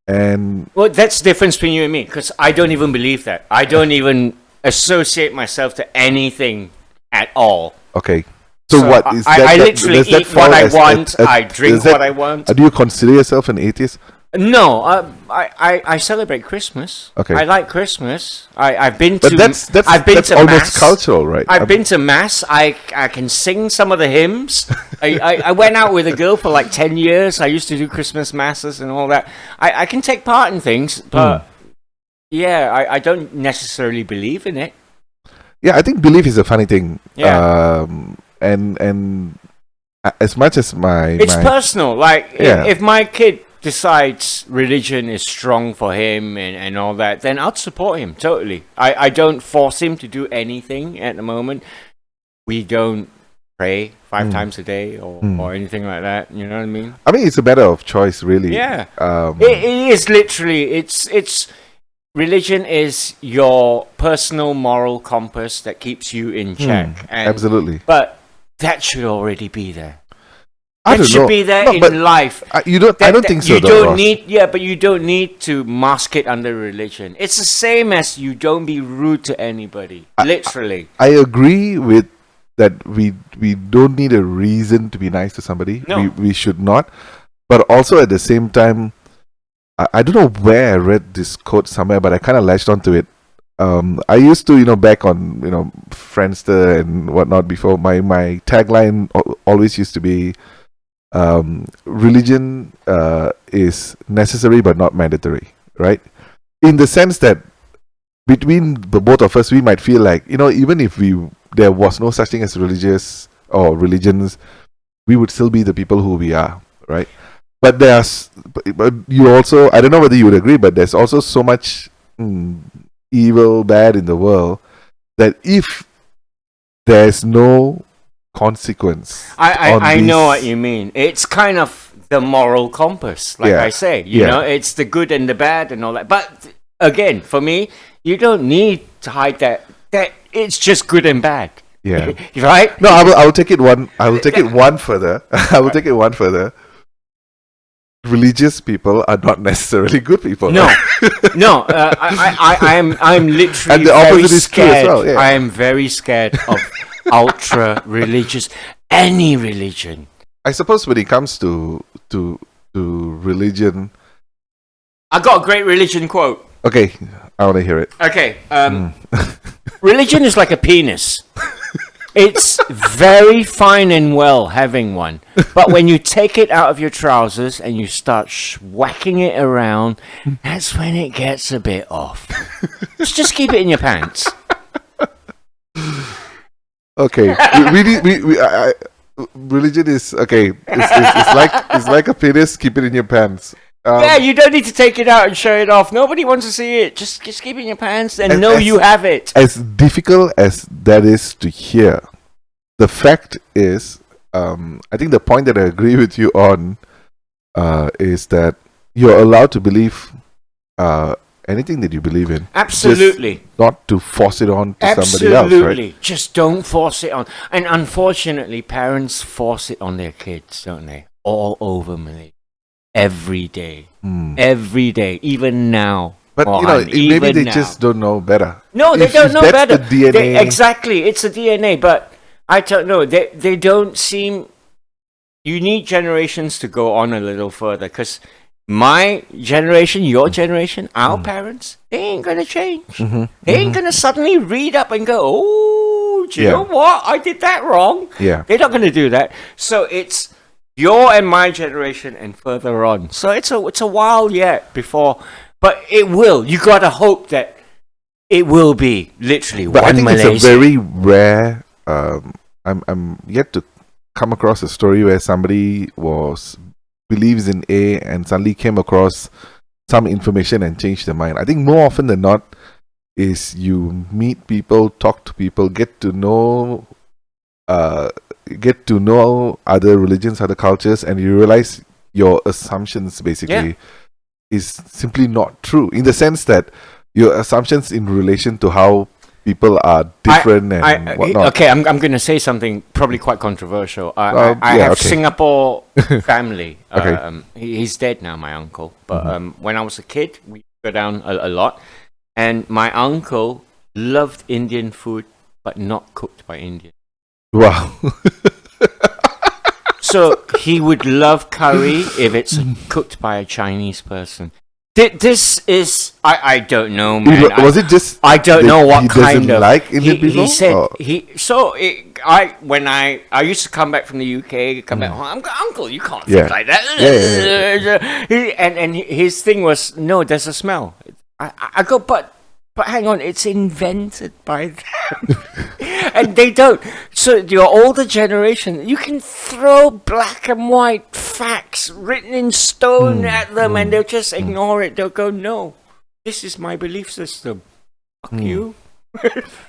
And Well, that's the difference between you and me, because I don't even believe that. I don't even associate myself to anything at all. okay. So what is that? I literally does that eat what fall I as want. I does drink that- what I want. Do you consider yourself an atheist? No, I celebrate Christmas. Okay. I like Christmas. I've been But to. that's I've been that's to almost mass. cultural, right? I've been to mass. I can sing some of the hymns. I went out with a girl for like 10 years. I used to do Christmas masses and all that. I can take part in things, but yeah, I don't necessarily believe in it. Yeah, I think belief is a funny thing. Yeah. And as much as It's personal. Like Yeah. if my kid decides religion is strong for him and all that, then I'd support him totally. I don't force him to do anything at the moment. We don't pray 5 times a day or anything like that. You know what I mean? I mean, it's a matter of choice, really. Yeah. Um, It is literally. It's religion is your personal moral compass that keeps you in check. And, absolutely. But that should already be there. I It don't should know. be there No, but in life. I don't think so. You though, don't Ross. need, but you don't need to mask it under religion. It's the same as you don't be rude to anybody. Literally. I agree with that. We don't need a reason to be nice to somebody. No. We should not. But also at the same time, I don't know where I read this quote somewhere, but I kind of latched onto it. I used to, back on, Friendster and whatnot before, my tagline always used to be, religion is necessary but not mandatory, right? In the sense that between the both of us, we might feel like, even if there was no such thing as religious or religions, we would still be the people who we are, right? But but you also, I don't know whether you would agree, but there's also so much evil, bad in the world that if there's no consequence, I know what you mean. It's kind of the moral compass, like Yeah. I say. Yeah. It's the good and the bad and all that. But again, for me, you don't need to hide that. That it's just good and bad. Yeah. Right? No, I will take it one. I will take it one further. I will take it one further. Religious people are not necessarily good people. No, no. I'm literally And the very opposite is true as scared. well, yeah. I am very scared of ultra religious, any religion. I suppose when it comes to to religion. I got a great religion quote. Okay, I want to hear it. Okay, religion is like a penis. It's very fine and well having one, but when you take it out of your trousers and you start whacking it around, that's when it gets a bit off. Just keep it in your pants. Okay, religion is okay. It's like a penis. Keep it in your pants. Yeah, you don't need to take it out and show it off. Nobody wants to see it. Just keep it in your pants and know you have it. As difficult as that is to hear, the fact is, I think the point that I agree with you on is that you're allowed to believe anything that you believe in. Absolutely. Just not to force it on to somebody else, right? Absolutely. Just don't force it on. And unfortunately, parents force it on their kids, don't they? All over Malaysia. Every day. Every day. Even now. But Mohan, maybe they just don't know better. No, they don't know better. The DNA. Exactly. It's the DNA. But I don't know. They don't seem... You need generations to go on a little further. Because my generation, your generation, our parents, they ain't going to change. They ain't going to suddenly read up and go, oh, do you know what? I did that wrong. Yeah. They're not going to do that. So it's your and my generation and further on. So it's a while yet before, but it will. You got to hope that it will be literally but one I think Malaysia. it's a very rare. I'm yet to come across a story where somebody believes in A and suddenly came across some information and changed their mind. I think more often than not is you meet people, talk to people, get to know other religions, other cultures, and you realize your assumptions basically is simply not true, in the sense that your assumptions in relation to how people are different and whatnot. Okay, I'm going to say something probably quite controversial. I have Singapore family. Okay. He's dead now, my uncle. But when I was a kid, we go down a lot. And my uncle loved Indian food, but not cooked by Indians. Wow. So he would love curry if it's cooked by a Chinese person. This is I don't know, man. Was it just I don't know what kind of like Indian people? He said when I used to come back from the UK, come back home. I'm go, Uncle, you can't think like that. And his thing was, no, there's a smell. I go, but hang on, it's invented by them. And they don't. So your older generation, you can throw black and white facts written in stone at them and they'll just ignore it. They'll go, no, this is my belief system. Fuck you.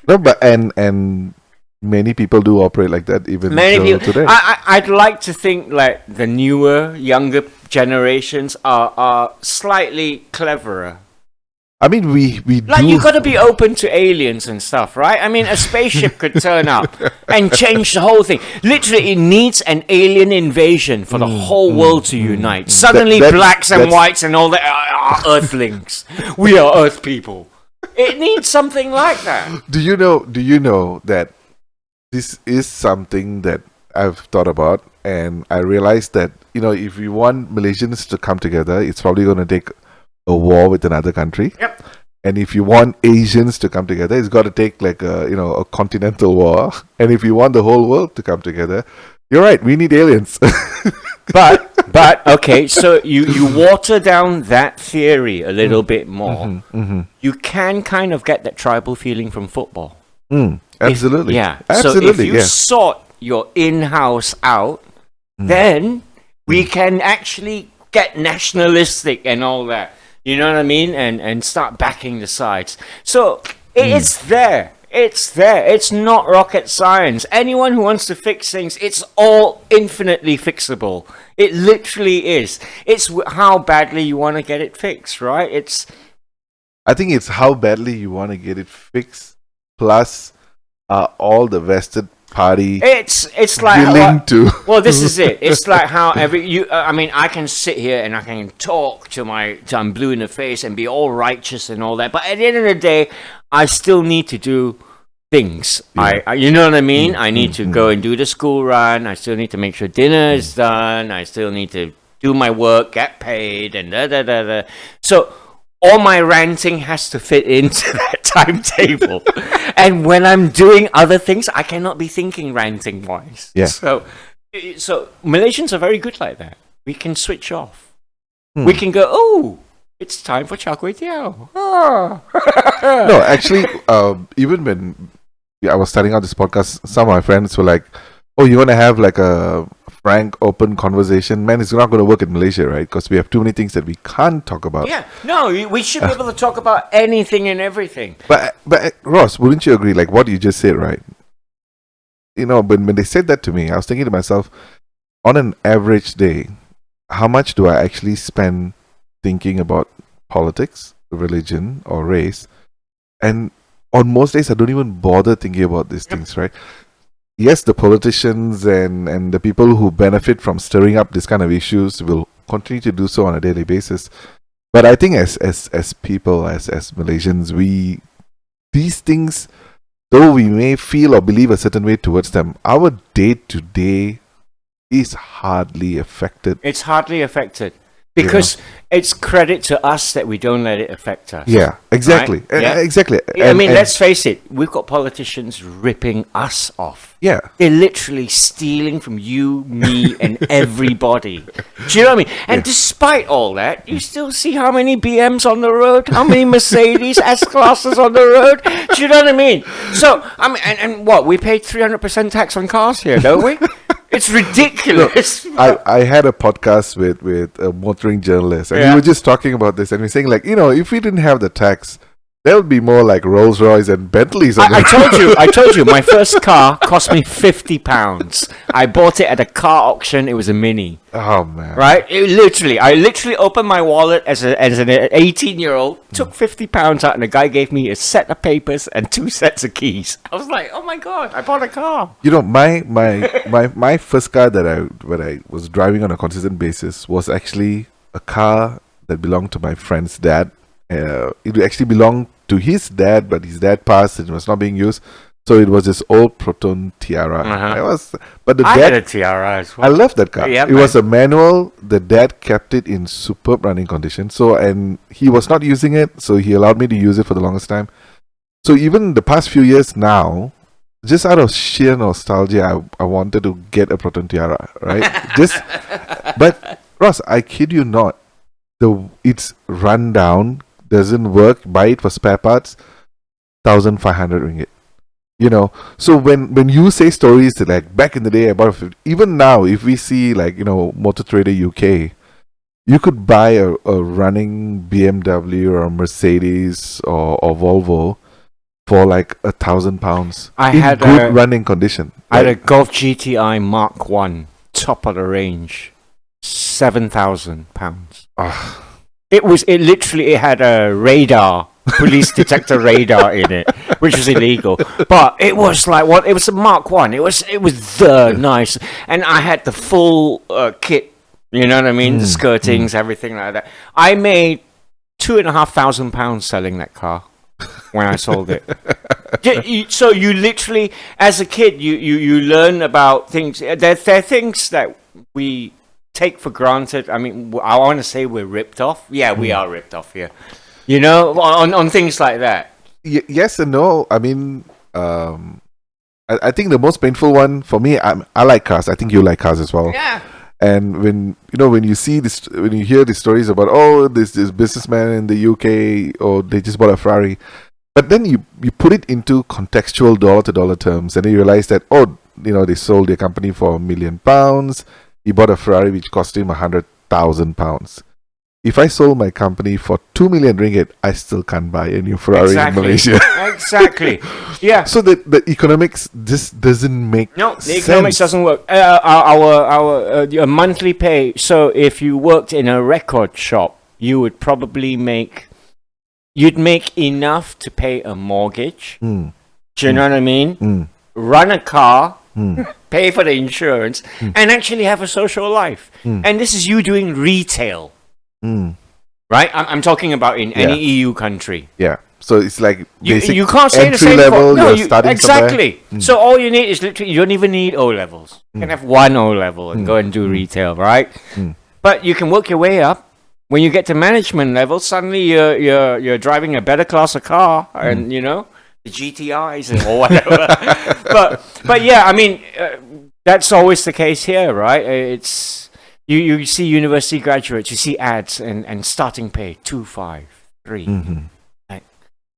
No, but and many people do operate like that even today. I'd like to think like the newer, younger generations are slightly cleverer. I mean, we like do. You got to be open to aliens and stuff, right? I mean, a spaceship could turn up and change the whole thing. Literally, it needs an alien invasion for the whole world to unite. Suddenly, blacks and whites and all that are Earthlings. We are Earth people. It needs something like that. Do you know that this is something that I've thought about, and I realized that if we want Malaysians to come together, it's probably going to take a war with another country. Yep. And if you want Asians to come together, it's got to take like a continental war. And if you want the whole world to come together, you're right, we need aliens. but okay, so you water down that theory a little bit more. You can kind of get that tribal feeling from football. Absolutely. So if you sort your in-house out, then we can actually get nationalistic and all that. You know what I mean? And start backing the sides. So it's there. It's there. It's not rocket science. Anyone who wants to fix things, it's all infinitely fixable. It literally is. It's how badly you want to get it fixed, right? I think it's how badly you want to get it fixed, plus all the vested party. It's like willing to. Well, this is it. It's like how I mean, I can sit here and I can talk till I'm blue in the face and be all righteous and all that, but at the end of the day, I still need to do things. I you know what I mean? I need to go and do the school run. I still need to make sure dinner is done. I still need to do my work, get paid, and da da da da. So all my ranting has to fit into that timetable. And when I'm doing other things, I cannot be thinking ranting wise. Yeah. So Malaysians are very good like that. We can switch off. We can go, oh, it's time for char kway teow. Ah. No, actually, even when I was starting out this podcast, some of my friends were like, "Oh, you want to have like a frank, open conversation?" Man, it's not going to work in Malaysia, right? Because we have too many things that we can't talk about. Yeah, no, we should be able to talk about anything and everything. But Ross, wouldn't you agree? Like what you just said, right? You know, when they said that to me, I was thinking to myself, on an average day, how much do I actually spend thinking about politics, religion, or race? And on most days, I don't even bother thinking about these things, right? Yes, the politicians and the people who benefit from stirring up this kind of issues will continue to do so on a daily basis. But I think as people, as Malaysians, these things, though we may feel or believe a certain way towards them, our day-to-day is hardly affected. It's hardly affected. Because it's credit to us that we don't let it affect us. Yeah, exactly. Right? Yeah. Exactly. I mean, let's face it, we've got politicians ripping us off. Yeah. They're literally stealing from you, me, and everybody. Do you know what I mean? And despite all that, you still see how many BMs on the road, how many Mercedes S-classes on the road. Do you know what I mean? So, I mean, and what? We pay 300% tax on cars here, don't we? It's ridiculous. Look, I had a podcast with a motoring journalist, and we were just talking about this, and we're saying, like, you know, if we didn't have the tax, there would be more like Rolls Royce and Bentleys. I told you, my first car cost me £50. I bought it at a car auction. It was a Mini. Oh man! Right? I literally opened my wallet as an 18-year-old, took £50 out, and the guy gave me a set of papers and 2 sets of keys. I was like, oh my god, I bought a car. You know, my first car that I was driving on a consistent basis was actually a car that belonged to my friend's dad. It actually belonged to his dad, but his dad passed and it was not being used. So it was this old Proton Tiara. I had a Tiara as well. I love that car. Yeah, it was a manual. The dad kept it in superb running condition. So, and he was not using it, so he allowed me to use it for the longest time. So even the past few years now, just out of sheer nostalgia, I wanted to get a Proton Tiara, right? But Ross, I kid you not, it's run down, doesn't work. Buy it for spare parts, 1,500 ringgit. You know, so when you say stories that, like, back in the day I bought even now, if we see, like, you know, Motor Trader UK, you could buy a running BMW or a Mercedes or Volvo for like £1,000 in good running condition. I had a Golf GTI Mark 1, top of the range, £7,000. It had a radar, police detector radar in it, which was illegal. But it was like what? It was a Mark 1. It was the nice, and I had the full kit. You know what I mean? The skirtings, everything like that. I made £2,500 selling that car when I sold it. So you literally, as a kid, you learn about things. There are things that we take for granted. I mean, I want to say we're ripped off. Yeah, we are ripped off here. You know, on things like that. Yes and no. I mean, I think the most painful one for me, I like cars. I think you like cars as well. Yeah. And when you see this, when you hear these stories about, oh, this businessman in the UK, or they just bought a Ferrari, but then you put it into contextual dollar-to-dollar terms, and then you realize that, oh, you know, they sold their company for £1 million. He bought a Ferrari which cost him £100,000. If I sold my company for 2 million ringgit, I still can't buy a new Ferrari in Malaysia. Exactly. Yeah. So the economics just doesn't make sense. The economics doesn't work. Our monthly pay. So if you worked in a record shop, you would probably you'd make enough to pay a mortgage. Do you know what I mean? Run a car, pay for the insurance, and actually have a social life. And this is you doing retail. Right? I'm talking about in any EU country. Yeah. So it's like basic you can't say the same level. No, you're starting exactly. So all you need is literally, you don't even need O levels. You can have one O level and go and do retail, right? But you can work your way up. When you get to management level, suddenly you're driving a better class of car, and you know the GTIs or whatever. but yeah, I mean that's always the case here, right? It's you see university graduates, you see ads and starting pay 253. Like,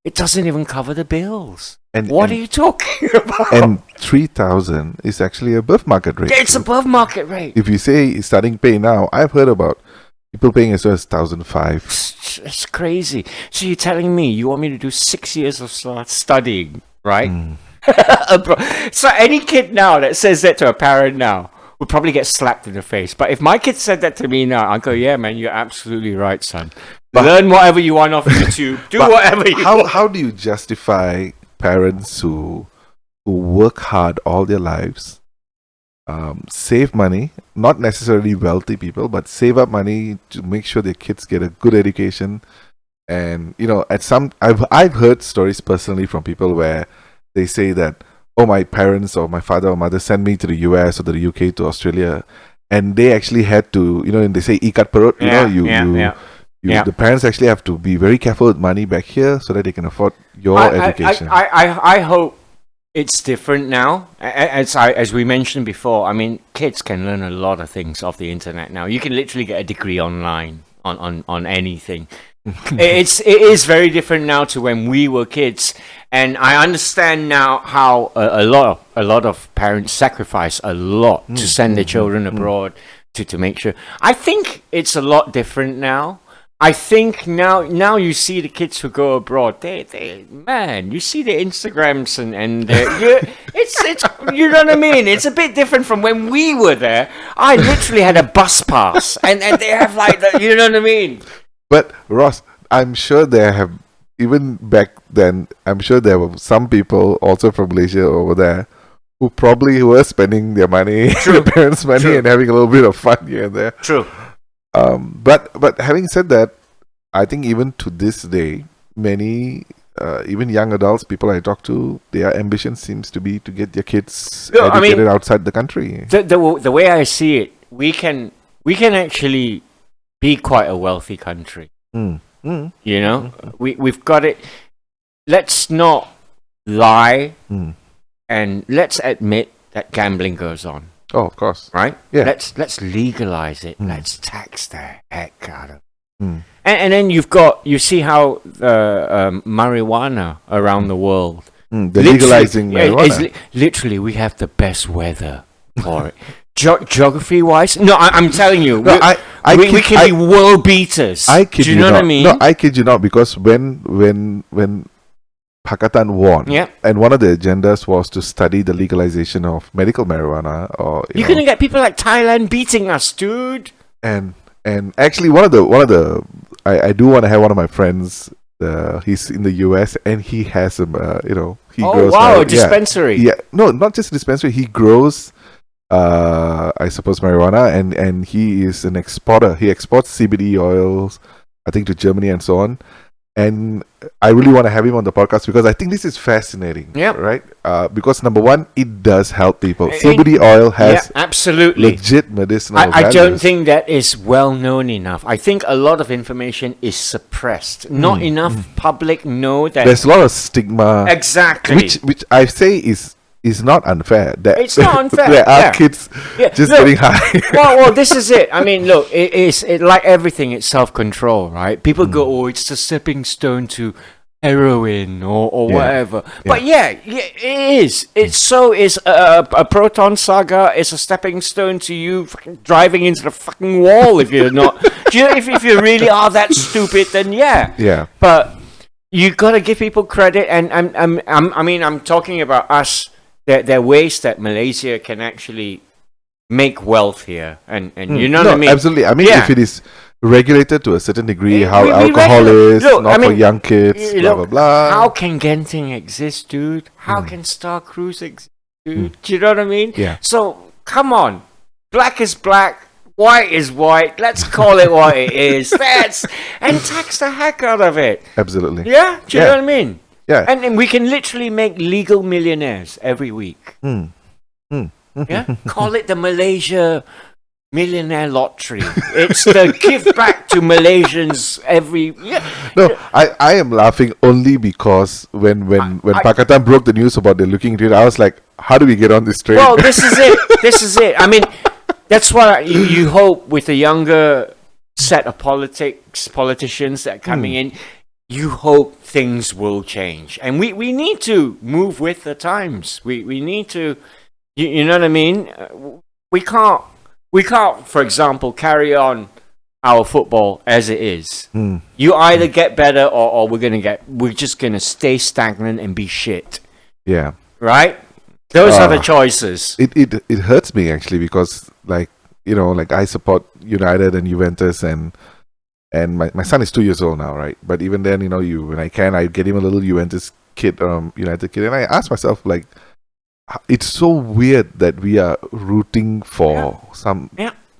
it doesn't even cover the bills. And what are you talking about? And 3,000 is actually above market rate. It's above market rate. If you say starting pay now, I've heard about people paying as well as 1,500. It's crazy. So you're telling me you want me to do 6 years of studying, right? So any kid now that says that to a parent now would probably get slapped in the face. But if my kid said that to me now, I'd go, yeah, man, you're absolutely right, son. But learn whatever you want off YouTube. Do whatever you want. How do you justify parents who work hard all their lives, save money, not necessarily wealthy people, but save up money to make sure their kids get a good education? And you know, I've heard stories personally from people where they say that, oh, my parents or my father or mother sent me to the US or to the UK to Australia, and they actually had to, you know, and they say ikat perut, the parents actually have to be very careful with money back here so that they can afford your education. I hope it's different now. As we mentioned before, I mean, kids can learn a lot of things off the internet now. You can literally get a degree online on anything. It is very different now to when we were kids, and I understand now how a lot of parents sacrifice a lot to send their children abroad to make sure. I think it's a lot different now. I think now you see the kids who go abroad, they man, you see their Instagrams and it's you know what I mean? It's a bit different from when we were there. I literally had a bus pass and they have like the, you know what I mean? But Ross, I'm sure there have, even back then, I'm sure there were some people also from Malaysia over there who probably were spending their money, their parents' money, and having a little bit of fun here and there. True. But having said that, I think even to this day, many even young adults, people I talk to, their ambition seems to be to get their kids educated outside the country. The way I see it, we can actually be quite a wealthy country. You know, we've got it. Let's not lie, and let's admit that gambling goes on. Oh, of course. Right? Yeah. Let's legalize it. Let's tax the heck out of it. And then you see how marijuana around the world. They're legalizing marijuana. Literally, we have the best weather for it. Geography-wise, no, I'm telling you, we can be world beaters. I kid Do you know what I mean? No, I kid you not, because when Pakatan won, and one of the agendas was to study the legalization of medical marijuana, or you couldn't get people like Thailand beating us, dude. And actually, one of the I do want to have one of my friends. He's in the US and he has he grows. A dispensary. Yeah, no, not just a dispensary. He grows, I suppose, marijuana, and he is an exporter. He exports CBD oils, I think, to Germany and so on. And I really want to have him on the podcast because I think this is fascinating. Yeah. Right? Because number one, it does help people. CBD oil has absolutely legit medicinal I don't think that is well known enough. I think a lot of information is suppressed. Not enough public know that. There's a lot of stigma. Exactly. Which I say is not unfair. It's not unfair. There are kids just getting high. well, this is it. I mean, look, it like everything, it's self-control, right? People go, oh, it's a stepping stone to heroin or whatever. But it is. It's so is a Proton Saga is a stepping stone to you fucking driving into the fucking wall if you're not. if you really are that stupid, then yeah. But you got to give people credit, and I'm talking about us. There are ways that Malaysia can actually make wealth here, and you know what I mean? Absolutely. I mean, if it is regulated to a certain degree, how alcohol is, for young kids, blah, blah, blah. How can Genting exist, dude? How can Star Cruise exist, dude? Do you know what I mean? Yeah. So, come on. Black is black. White is white. Let's call it what it is. And tax the heck out of it. Absolutely. Yeah? Do you know what I mean? Yeah. And we can literally make legal millionaires every week. Yeah? Call it the Malaysia millionaire lottery. It's the give back to Malaysians every. Yeah. No, I am laughing only because when Pakatan broke the news about they're looking into it, I was like, how do we get on this train? Well, this is it. This is it. I mean, that's why you hope with the younger set of politicians that are coming in, you hope things will change. And we need to move with the times. We need to, you know what I mean? We can't, for example, carry on our football as it is. You either get better or we're just gonna stay stagnant and be shit. Yeah. Right? Those are the choices. It hurts me actually because like I support United and Juventus and my son is 2 years old now, right? But even then, when I get him a little Juventus kid, United kid, and I ask myself like, it's so weird that we are rooting for some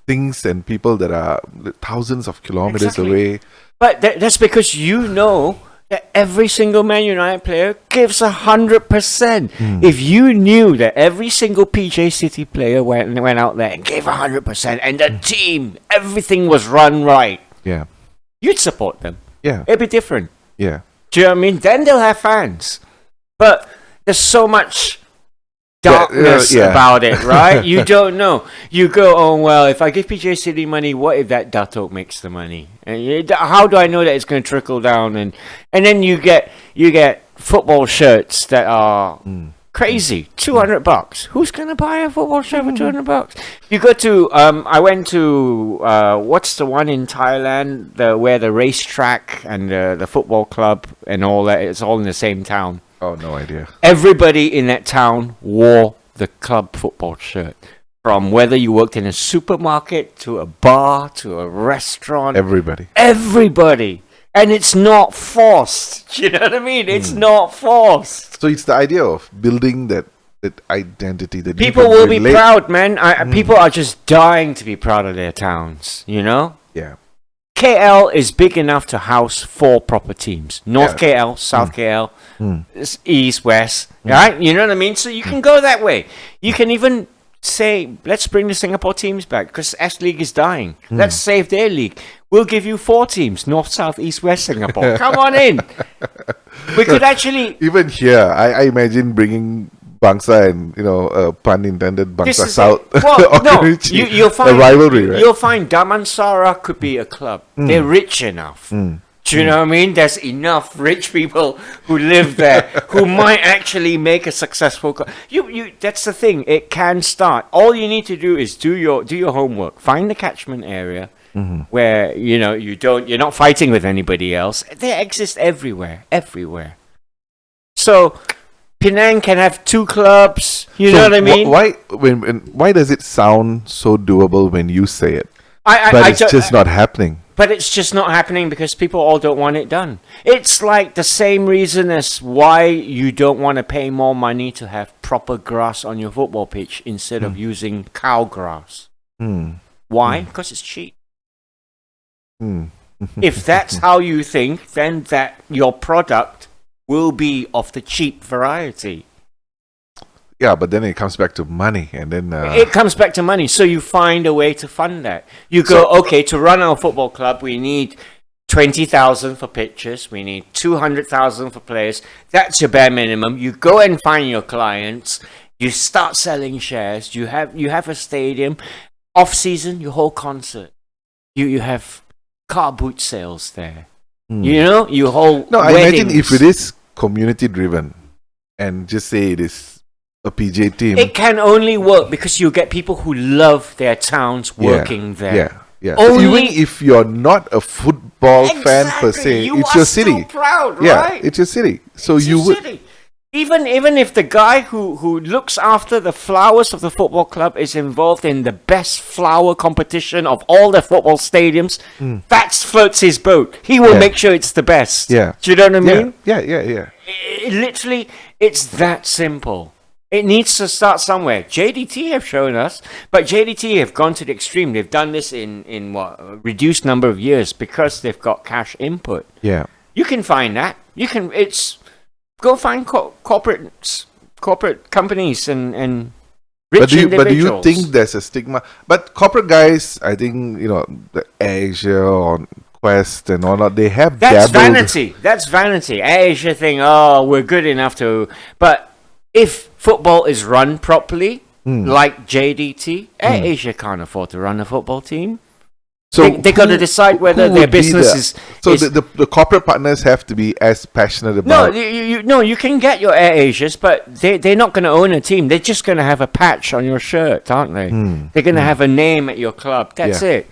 things and people that are thousands of kilometers away. But that's because that every single Man United player gives 100%. If you knew that every single PJ City player went out there and gave 100%, and the team, everything was run right, you'd support them. Yeah, it'd be different. Yeah, do you know what I mean? Then they'll have fans. But there's so much darkness about it, right? You don't know. You go, oh well, if I give PJ City money, what if that Dato makes the money? And how do I know that it's going to trickle down? And then you get football shirts that are crazy, $200. Who's going to buy a football shirt for $200? You go to I went to what's the one in Thailand, where the racetrack and the football club and all that, it's all in the same town. Oh, no idea. Everybody in that town wore the club football shirt. From whether you worked in a supermarket to a bar to a restaurant. Everybody. And it's not forced. You know what I mean? It's not forced. So it's the idea of building that identity that people will be proud, man. People are just dying to be proud of their towns, Yeah. KL is big enough to house 4 proper teams. North KL, South KL, East, West, right? You know what I mean? So you can go that way. You can even say, let's bring the Singapore teams back because S League is dying. Let's save their league. We'll give you 4 teams, North, South, East, West Singapore. Come on in. We could actually... Even here, I imagine bringing Bangsa and, pun intended, Bangsa South. Well, no, you'll find a rivalry, right? You'll find Damansara could be a club. They're rich enough. Do you know what I mean? There's enough rich people who live there who might actually make a successful club. That's the thing. It can start. All you need to do is do your homework. Find the catchment area where you're not fighting with anybody else. They exist everywhere. So Penang can have 2 clubs. You know what I mean? Why does it sound so doable when you say it? But it's just not happening. But it's just not happening because people all don't want it done. It's like the same reason as why you don't want to pay more money to have proper grass on your football pitch instead of using cow grass. Why? Because it's cheap. If that's how you think, then that your product will be of the cheap variety. Yeah, but then it comes back to money, and then it comes back to money. So you find a way to fund that. You go, okay, to run our football club, we need 20,000 for pitches, we need 200,000 for players. That's your bare minimum. You go and find your clients. You start selling shares. You have a stadium. Off season, you hold concert. You have car boot sales there. You hold. No, weddings. I imagine if it is community driven, and just say it is a PJ team. It can only work because you get people who love their towns working there. Yeah. Even if you're not a football fan per se, it's your city. Proud, right? Yeah, it's your city. So it's you would. City. Even if the guy who looks after the flowers of the football club is involved in the best flower competition of all the football stadiums, that floats his boat. He will make sure it's the best. Yeah. Do you know what I mean? Yeah. Literally, it's that simple. It needs to start somewhere. JDT have shown us, but JDT have gone to the extreme. They've done this in a reduced number of years because they've got cash input. Yeah. You can find that. Go find corporate companies and Rich do you individuals. think there's a stigma? But corporate guys, I think, the Asia or Quest and all that, they have That's dabbled. vanity. That's vanity. Asia thing, oh, we're good enough to. But if football is run properly, like JDT, Asia can't afford to run a football team. So they got to decide whether who their would be business is. So the corporate partners have to be as passionate No, about. you can get your Air Asias, but they're not going to own a team. They're just going to have a patch on your shirt, aren't they? They're going to have a name at your club. That's it.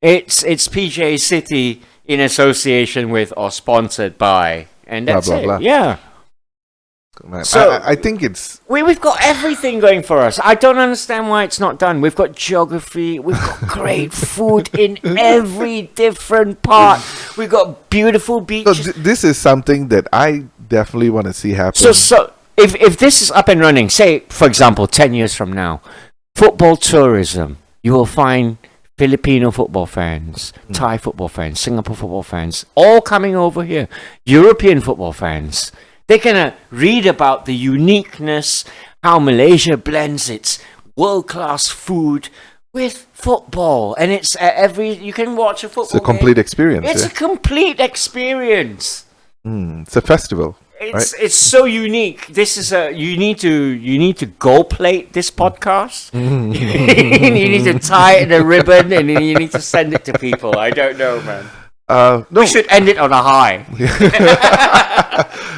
It's PJ City in association with or sponsored by, and that's Blah, blah, it. blah. Yeah. Man, So- I think it's We've got everything going for us. I don't understand why it's not done. We've got geography. We've got great food in every different part. We've got beautiful so beaches. this is something that I definitely want to see happen. So if this is up and running, say, for example, 10 years from now, football tourism, you will find Filipino football fans, Thai football fans, Singapore football fans, all coming over here. European football fans. They're going to read about the uniqueness, how Malaysia blends its world-class food with football. And it's you can watch a football It's a complete experience. It's a complete experience. It's a festival. It's so unique. This is you need to gold plate this podcast. You need to tie it in a ribbon and then you need to send it to people. I don't know, man. No, We should end it on a high.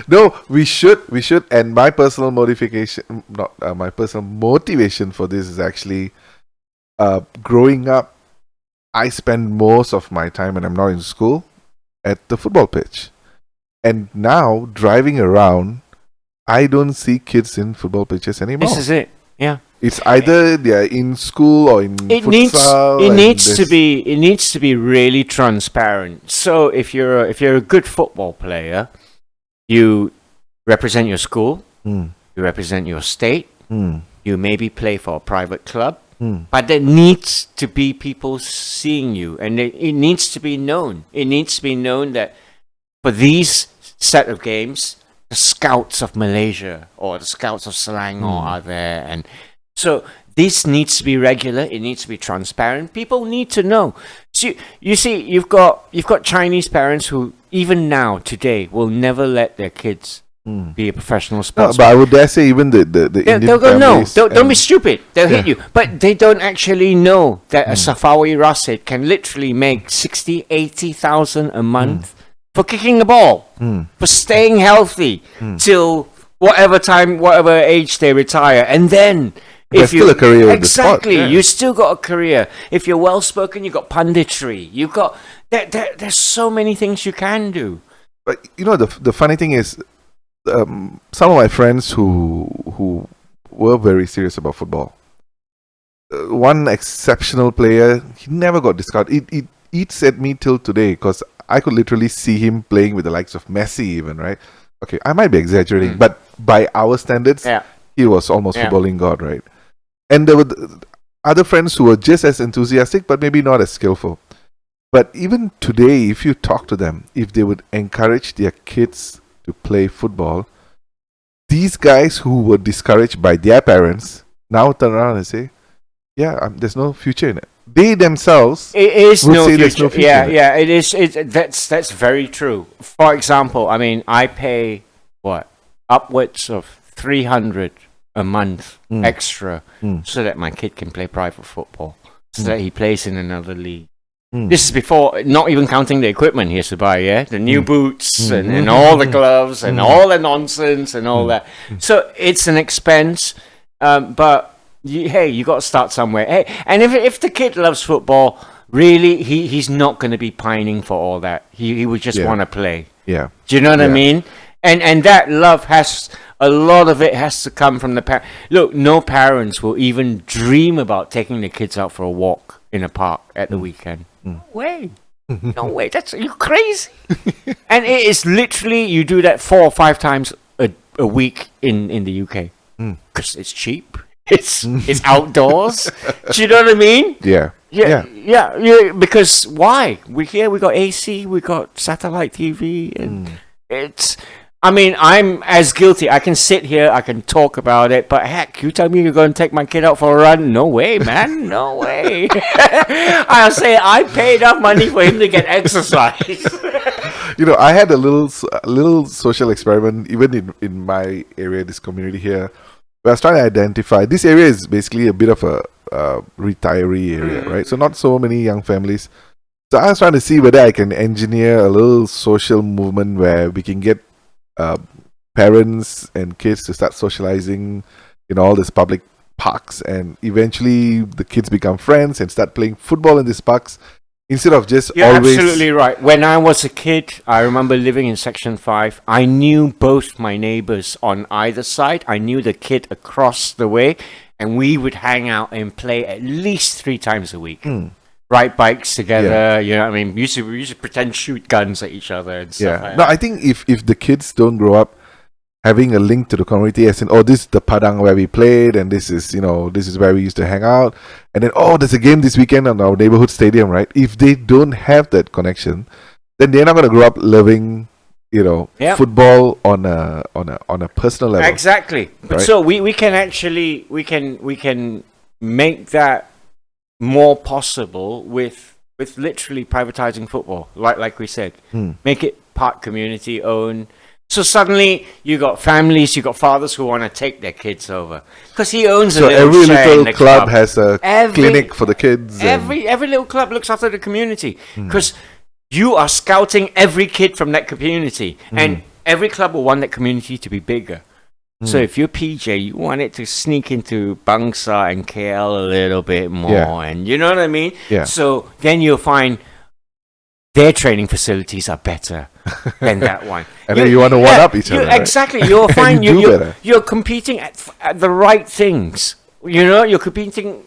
no, we should. And my personal motivation, not my personal motivation for this is actually, growing up, I spend most of my time when I'm not in school at the football pitch, and now driving around, I don't see kids in football pitches anymore. This is it. Yeah. It's either they're in school or in It futsal. needs to be really transparent. So if you're a good football player, you represent your school, you represent your state, you maybe play for a private club, but there needs to be people seeing you, and it needs to be known. It needs to be known that for these set of games, the scouts of Malaysia or the scouts of Selangor are there, and so this needs to be regular. It needs to be transparent. People need to know. So you see, you've got Chinese parents who even now today will never let their kids be a professional No, sportsman. but I would dare say even the Indian They'll go no. families Don't be and- stupid. They'll hit you. But they don't actually know that a Safawi Rasid can literally make 60, 80,000 a month for kicking the ball, for staying healthy till whatever age they retire, and then. There's still a career in the sport, exactly, yeah. you still got a career. If you're well spoken, you got punditry. You've got there's so many things you can do. But the funny thing is, some of my friends who were very serious about football. One exceptional player, he never got discarded. It eats at me till today because I could literally see him playing with the likes of Messi, even, right? Okay, I might be exaggerating, but by our standards, Yeah. he was almost Yeah. footballing god, right? And there were other friends who were just as enthusiastic, but maybe not as skillful. But even today, if you talk to them, if they would encourage their kids to play football, these guys who were discouraged by their parents now turn around and say, "Yeah, there's no future in it." They themselves It is would no say future. there's no future Yeah, in it. yeah, it is. That's very true. For example, I mean, I pay upwards of 300 a month extra so that my kid can play private football, so that he plays in another league. This is before, not even counting the equipment he has to buy, yeah? The new boots and all the gloves and all the nonsense and all that. So it's an expense, but you got to start somewhere. Hey, and if the kid loves football, really, he's not going to be pining for all that. He would just Yeah. want to play. Yeah. Do you know what I Yeah. mean? And that love a lot of it has to come from the parent. Look, no parents will even dream about taking the kids out for a walk in a park at the weekend. No way. No way. You're crazy. And it is literally, you do that 4 or 5 times a week in the UK. Because it's cheap. It's outdoors. Do you know what I mean? Yeah. Yeah. Because why? We got AC, we got satellite TV, and it's I mean, I'm as guilty. I can sit here, I can talk about it, but heck, you tell me you're going to take my kid out for a run? No way, man. No way. I'll say I paid enough money for him to get exercise. I had a little social experiment even in my area, this community here, where I was trying to identify. This area is basically a bit of a retiree area, right? So not so many young families. So I was trying to see whether I can engineer a little social movement where we can get parents and kids to start socializing in all these public parks, and eventually the kids become friends and start playing football in these parks instead of just You're always. absolutely right. When I was a kid, I remember living in Section 5. I knew both my neighbors on either side. I knew the kid across the way, and we would hang out and play at least 3 times a week. Ride bikes together, you know what I mean? We used to pretend shoot guns at each other and stuff like No, that. I think if the kids don't grow up having a link to the community, as in, oh, this is the padang where we played, and this is where we used to hang out, and then, oh, there's a game this weekend on our neighborhood stadium, right? If they don't have that connection, then they're not going to grow up loving football on a personal level. Exactly. But Right. so we can actually we can make that more possible with literally privatizing football, like we said. Make it part community owned. So suddenly you got families, you got fathers who want to take their kids over because he owns a So little every share in little the club has a Every- clinic for the kids. Every little club looks after the community because you are scouting every kid from that community, and every club will want that community to be bigger. So if you're PJ, you want it to sneak into Bangsa and KL a little bit more, and you know what I mean? Yeah. So then you'll find their training facilities are better than that one. And then you want to one-up each other, right? Exactly. You'll And find you do better. you're competing at the right things. You're competing.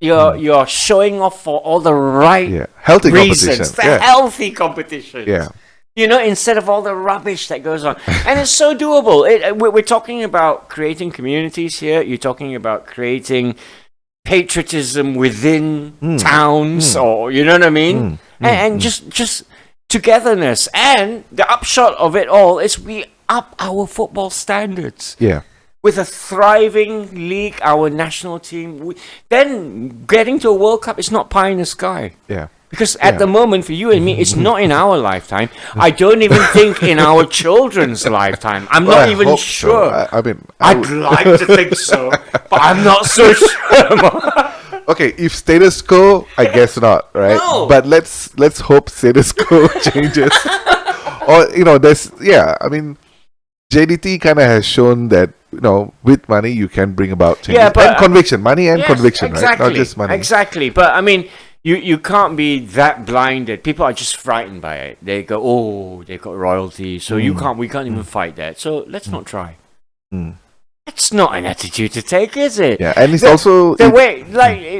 You're showing off for all the right healthy reasons. competition. The healthy competitions. Yeah. Instead of all the rubbish that goes on. And it's so doable. We're talking about creating communities here. You're talking about creating patriotism within towns, or you know what I mean? And just togetherness. And the upshot of it all is we up our football standards. Yeah. With a thriving league, our national team, then getting to a World Cup is not pie in the sky. Yeah. Because at the moment, for you and me, it's not in our lifetime. I don't even think in our children's lifetime. I'm Well, not I even hope sure. so. I mean, I'd like to think so, but I'm not so sure. okay, if status quo, I guess not, right? No. But let's hope status quo changes. Or I mean, JDT kind of has shown that with money you can bring about changes. Yeah, but and conviction, money and Yes, conviction, exactly, right? Not just money. Exactly. But I mean, you can't be that blinded. People are just frightened by it. They go, oh, they've got royalty, so we can't even fight that. So let's not try. That's not an attitude to take, is it? Yeah, and it's also The way,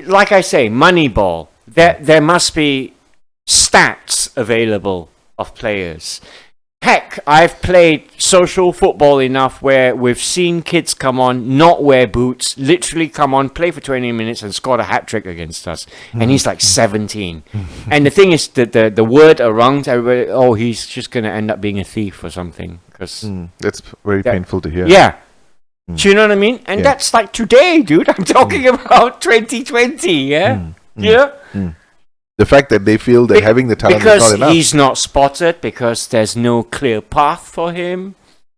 like I say, Moneyball. There must be stats available of players. Heck, I've played social football enough where we've seen kids come on, not wear boots, literally come on, play for 20 minutes and scored a hat-trick against us. And he's like 17. And the thing is, the word around everybody, oh, he's just going to end up being a thief or something. Cause that's very painful to hear. Yeah. Do you know what I mean? And that's like today, dude. I'm talking about 2020, yeah? Yeah? The fact that they feel that having the talent is not because enough. he's not spotted, because there's no clear path for him,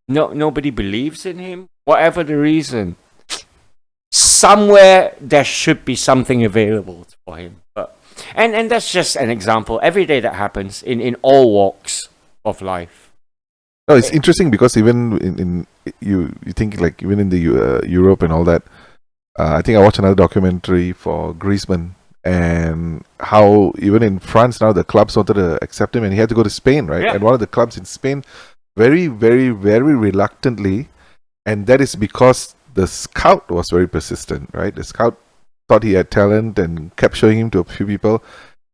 nobody believes in him, whatever the reason, somewhere there should be something available for him. But and that's just an example. Every day that happens in all walks of life. No, it's interesting because even in you think like even in the Europe and all that. I think I watched another documentary for Griezmann. And how even in France now the clubs wanted to accept him, and he had to go to Spain, right? Yeah. And one of the clubs in Spain, very, very, very reluctantly, and that is because the scout was very persistent, right? The scout thought he had talent and kept showing him to a few people.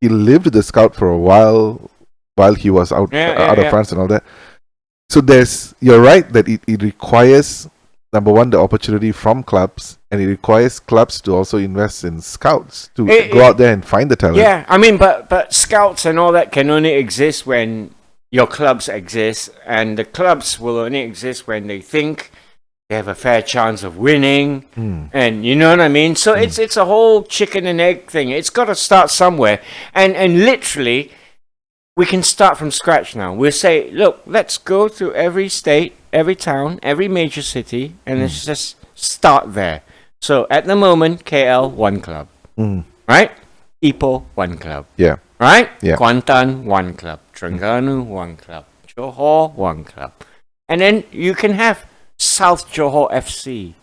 He lived with the scout for a while he was out of France and all that. So you're right that it requires, number one, the opportunity from clubs, and it requires clubs to also invest in scouts to go out there and find the talent. Yeah, I mean, but scouts and all that can only exist when your clubs exist, and the clubs will only exist when they think they have a fair chance of winning, and you know what I mean. So it's a whole chicken and egg thing. It's got to start somewhere, and literally, we can start from scratch now. We'll say, look, let's go through every state, every town, every major city, and let's just start there. So at the moment, KL, one club, right? Ipoh, one club. Yeah. Right? Yeah. Kuantan, one club. Terengganu, one club. Johor, one club. And then you can have South Johor FC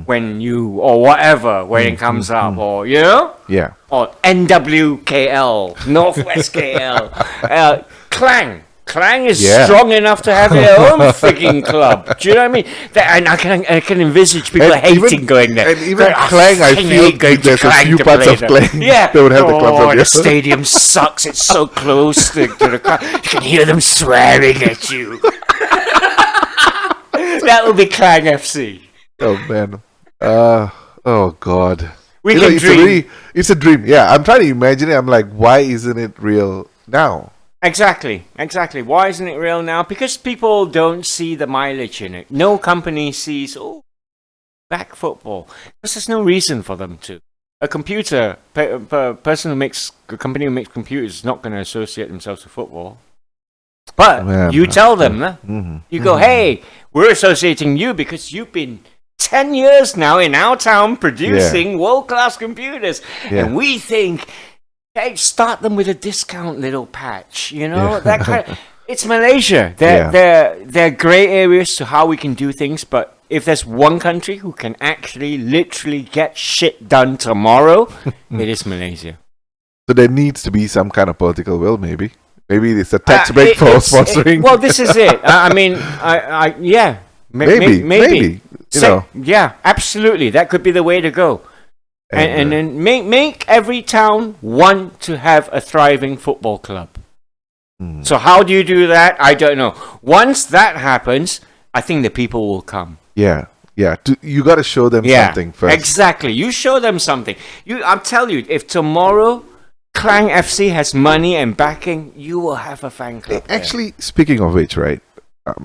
when you, or whatever, when it comes up, or, you know? Yeah. Or NWKL, Northwest KL. Klang. Klang is strong enough to have their own freaking club. Do you know what I mean? And I can envisage people hating going there. And even Klang, I feel there's a few parts of Klang that would have the clubs up the here. stadium sucks. It's so close to the crowd. You can hear them swearing at you. That would be Klang FC. Oh, man. Oh, God. We can dream. It's a dream. Yeah, I'm trying to imagine it. I'm like, why isn't it real now? Exactly. Why isn't it real now? Because people don't see the mileage in it. No company sees, back football. Because there's no reason for them to. A computer, person who makes, a company who makes computers is not going to associate themselves with football. But you tell them, you go, hey, we're associating you because you've been 10 years now in our town producing world-class computers. Yeah. And we think, hey, start them with a discount little patch, you know, that kind of, it's Malaysia. There are grey areas to how we can do things, but if there's one country who can actually literally get shit done tomorrow, it is Malaysia. So there needs to be some kind of political will, maybe. Maybe it's a tax break for sponsoring. Well, this is it. Maybe. You know. Yeah, absolutely. That could be the way to go. And then make every town want to have a thriving football club. So how do you do that? I don't know. Once that happens, I think the people will come. Yeah. You got to show them something first. Exactly. You show them something. I'm telling you, if tomorrow Klang FC has money and backing, you will have a fan club. Actually, speaking of which, right?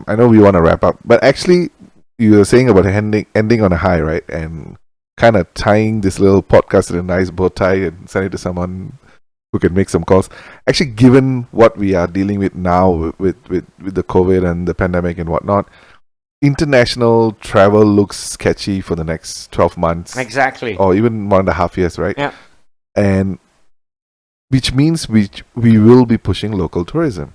I know we want to wrap up, but actually, you were saying about ending on a high, right? And kind of tying this little podcast in a nice bow tie and send it to someone who can make some calls. Actually, given what we are dealing with now with the COVID and the pandemic and whatnot, international travel looks sketchy for the next 12 months. Exactly. Or even 1.5 years, right? Yeah. And which means we will be pushing local tourism.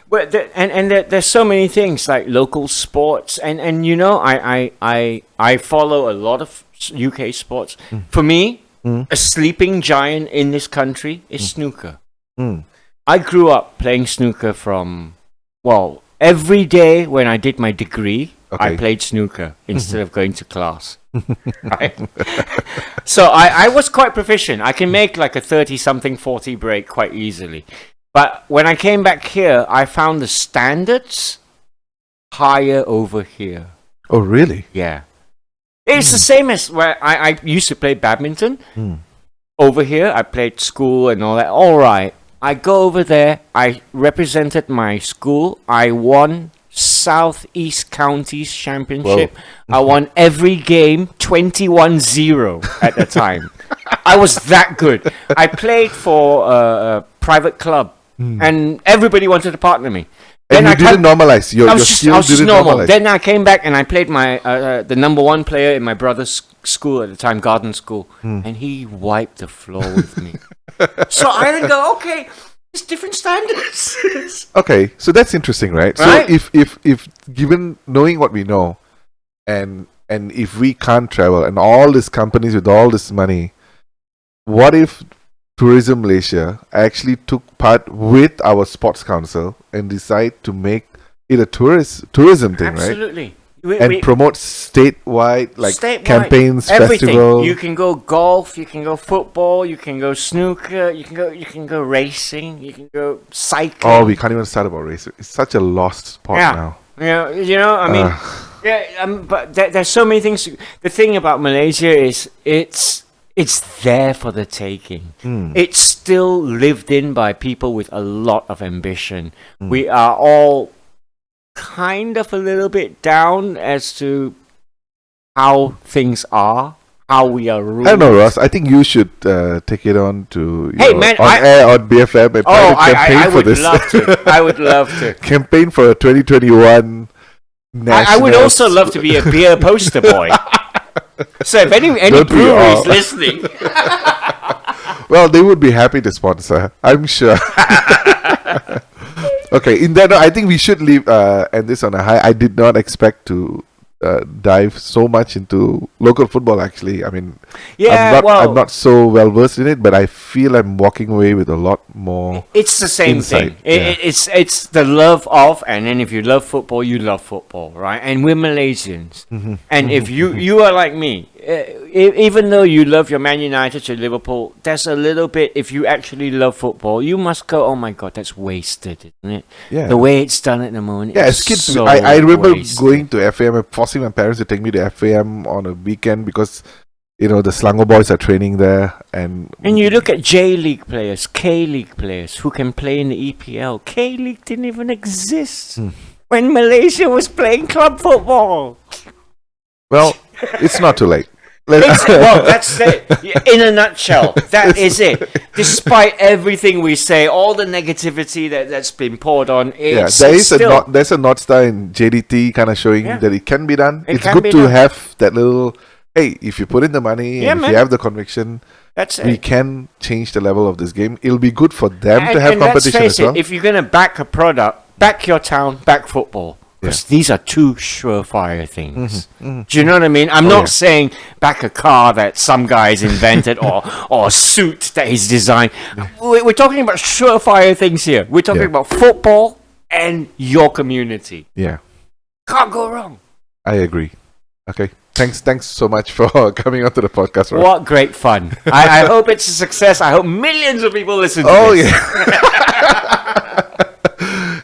Well, there's so many things like local sports, and you know, I follow a lot of UK sports. For me, a sleeping giant in this country is snooker. I grew up playing snooker from, every day when I did my degree, I played snooker instead of going to class. Right? So I was quite proficient. I can make like a 30-something 40 break quite easily. But when I came back here, I found the standards higher over here. Oh, really? Yeah. It's the same as where I used to play badminton. Over here, I played school and all that. All right. I go over there. I represented my school. I won Southeast Counties Championship. I won every game 21-0 at the time. I was that good. I played for a private club. And everybody wanted to partner me. And you didn't normalize. Your I was just normal. Normalize. Then I came back and I played my the number one player in my brother's school at the time, garden school, and he wiped the floor with me. So I then go, okay, it's different standards. Okay, so that's interesting, right? Right? So if given knowing what we know, and if we can't travel, and all these companies with all this money, what if Tourism Malaysia actually took part with our sports council and decide to make it a tourism thing, Absolutely. right? And promote statewide, like campaigns, everything. festival. You can go golf, you can go football, you can go snooker, you can go racing, you can go cycling. Oh, we can't even start about racing. It's such a lost sport now. You know, I mean, but there's so many things. The thing about Malaysia is it's there for the taking. Mm. It's still lived in by people with a lot of ambition. We are all kind of a little bit down as to how things are, how we are ruled. I don't know, Ross. I think you should take it on to man, air on BFM and try to campaign I for would this. love to. I would love to. Campaign for a 2021 I would also love to be a beer poster boy. So if any Don't we all? breweries listening, Well, they would be happy to sponsor, I'm sure. Okay, in that note, I think we should leave end this on a high. I did not expect to dive so much into local football. Actually, I mean, yeah, I'm not so well versed in it, but I feel I'm walking away with a lot more. it's the same Insight, thing. yeah. It's the love of, and then if you love football, you love football, right? And we're Malaysians, and if you are like me, even though you love your Man United to Liverpool, there's a little bit. If you actually love football, you must go, oh my god, that's wasted, isn't it? Yeah. The way it's done at the moment. Yeah, it's as kids, so I remember wasted. going to FAM and forcing my parents to take me to FAM on a weekend because, the Selangor boys are training there. And you look at J League players, K League players who can play in the EPL. K League didn't even exist when Malaysia was playing club football. Well, it's not too late. Well, that's it. In a nutshell, that is it. Despite everything we say, all the negativity that's been poured on, it's there's a North Star in JDT kind of showing that it can be done. It It's can good be to done. have that little, hey, if you put in the money and if man. you have the conviction, that's we it. can change the level of this game. It'll be good for them to have and let's competition face as well. it, if you're going to back a product, back your town, back football. Because these are two surefire things. Do you know what I mean? I'm not saying back a car that some guy's invented or a suit that he's designed. We're talking about surefire things here. We're talking about football and your community. Yeah, Can't go wrong. I agree. Okay. Thanks so much for coming onto the podcast, Ross. What great fun. I hope it's a success. I hope millions of people listen to this. Yeah.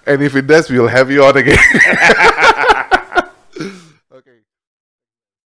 And if it does, we'll have you on again.